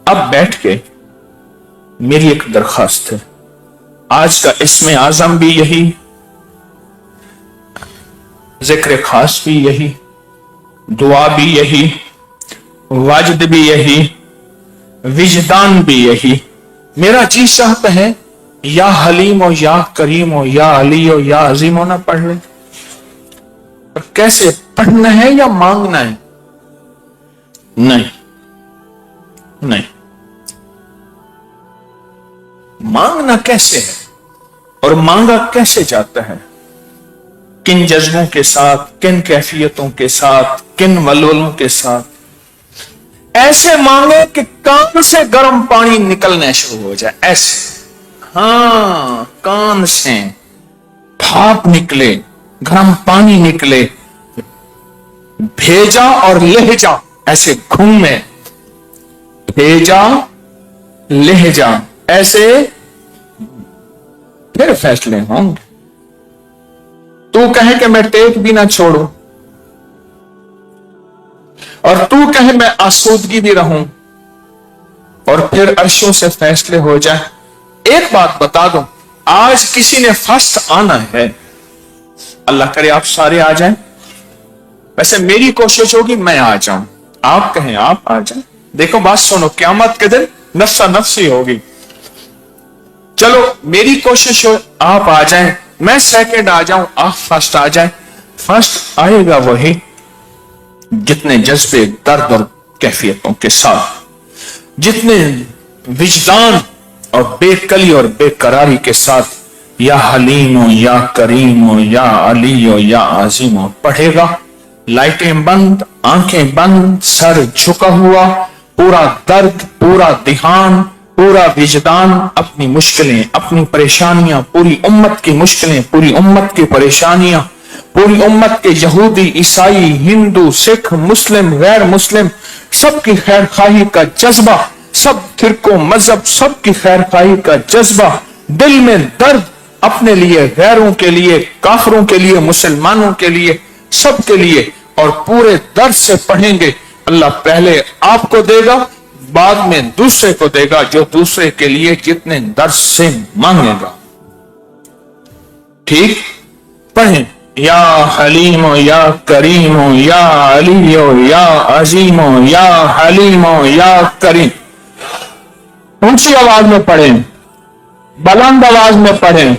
अब बैठ के मेरी एक दरखास्त है, आज का इसमें आजम भी यही, जिक्र खास भी यही, दुआ भी यही, वाजिद भी यही, विजदान भी यही। मेरा जी चाहता है या हलीम हो, या करीम हो, या अली हो, या अजीम हो ना पढ़ ले। पर कैसे पढ़ना है या मांगना है? नहीं नहीं, मांगना कैसे है और मांगा कैसे जाता है? किन जज्बों के साथ, किन कैफियतों के साथ, किन वलवलों के साथ? ऐसे मांगे कि कान से गर्म पानी निकलना शुरू हो जाए, ऐसे। हाँ, कान से भाप निकले, गर्म पानी निकले, भेजा और लहजा ऐसे घूमे, भेजा लहजा, ऐसे फिर फैसले होंगे। तू कहे कि मैं टेक भी ना छोड़ू, और तू कहे मैं आसूदगी भी रहूं, और फिर अर्शों से फैसले हो जाए। एक बात बता दूं, आज किसी ने फर्स्ट आना है, अल्लाह करे आप सारे आ जाएं। वैसे मेरी कोशिश होगी मैं आ जाऊं, आप कहें आप आ जाएं। देखो बात सुनो, क़यामत के दिन नफ्सा नफ्सी होगी। चलो मेरी कोशिश हो आप आ जाएं, मैं सेकंड आ जाऊं, आप फर्स्ट आ जाएं। फर्स्ट आएगा वही जितने जज्बे, दर्द और कैफियतों के साथ, जितने विजदान और बेकली और बेकरारी के साथ या हलीम हो, या करीम हो, या अली हो, या आजिम हो पढ़ेगा। लाइटें बंद, आंखें बंद, सर झुका हुआ, पूरा दर्द, पूरा ध्यान, पूरा विजदान, अपनी मुश्किलें, अपनी परेशानियां, पूरी उम्मत की मुश्किलें, पूरी उम्मत की परेशानियां, पूरी उम्मत के यहूदी, ईसाई, हिंदू, सिख, मुस्लिम, गैर मुस्लिम, सबकी खैर खाही का जज्बा, सब फिरकों, मजहब, सबकी खैर खाही का जज्बा, दिल में दर्द, अपने लिए, गैरों के लिए, काफरों के लिए, मुसलमानों के लिए, सबके लिए, और पूरे दर्द से पढ़ेंगे। अल्लाह पहले आपको देगा, बाद में दूसरे को देगा, जो दूसरे के लिए जितने दर्द से मांगेगा। ठीक, पढ़ें। या हलीम हो, या करीम हो, या अली हो, या अजीम हो, या हलीम हो, या करीम। ऊंची आवाज में पढ़ें, बुलंद आवाज में पढ़ें,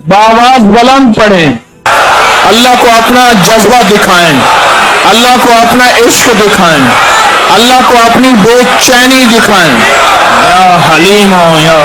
बावाज बुलंद पढ़ें। अल्लाह को अपना जज्बा दिखाएं, अल्लाह को अपना इश्क दिखाएं, अल्लाह को अपनी बेचैनी दिखाएं। या हलीम हो, या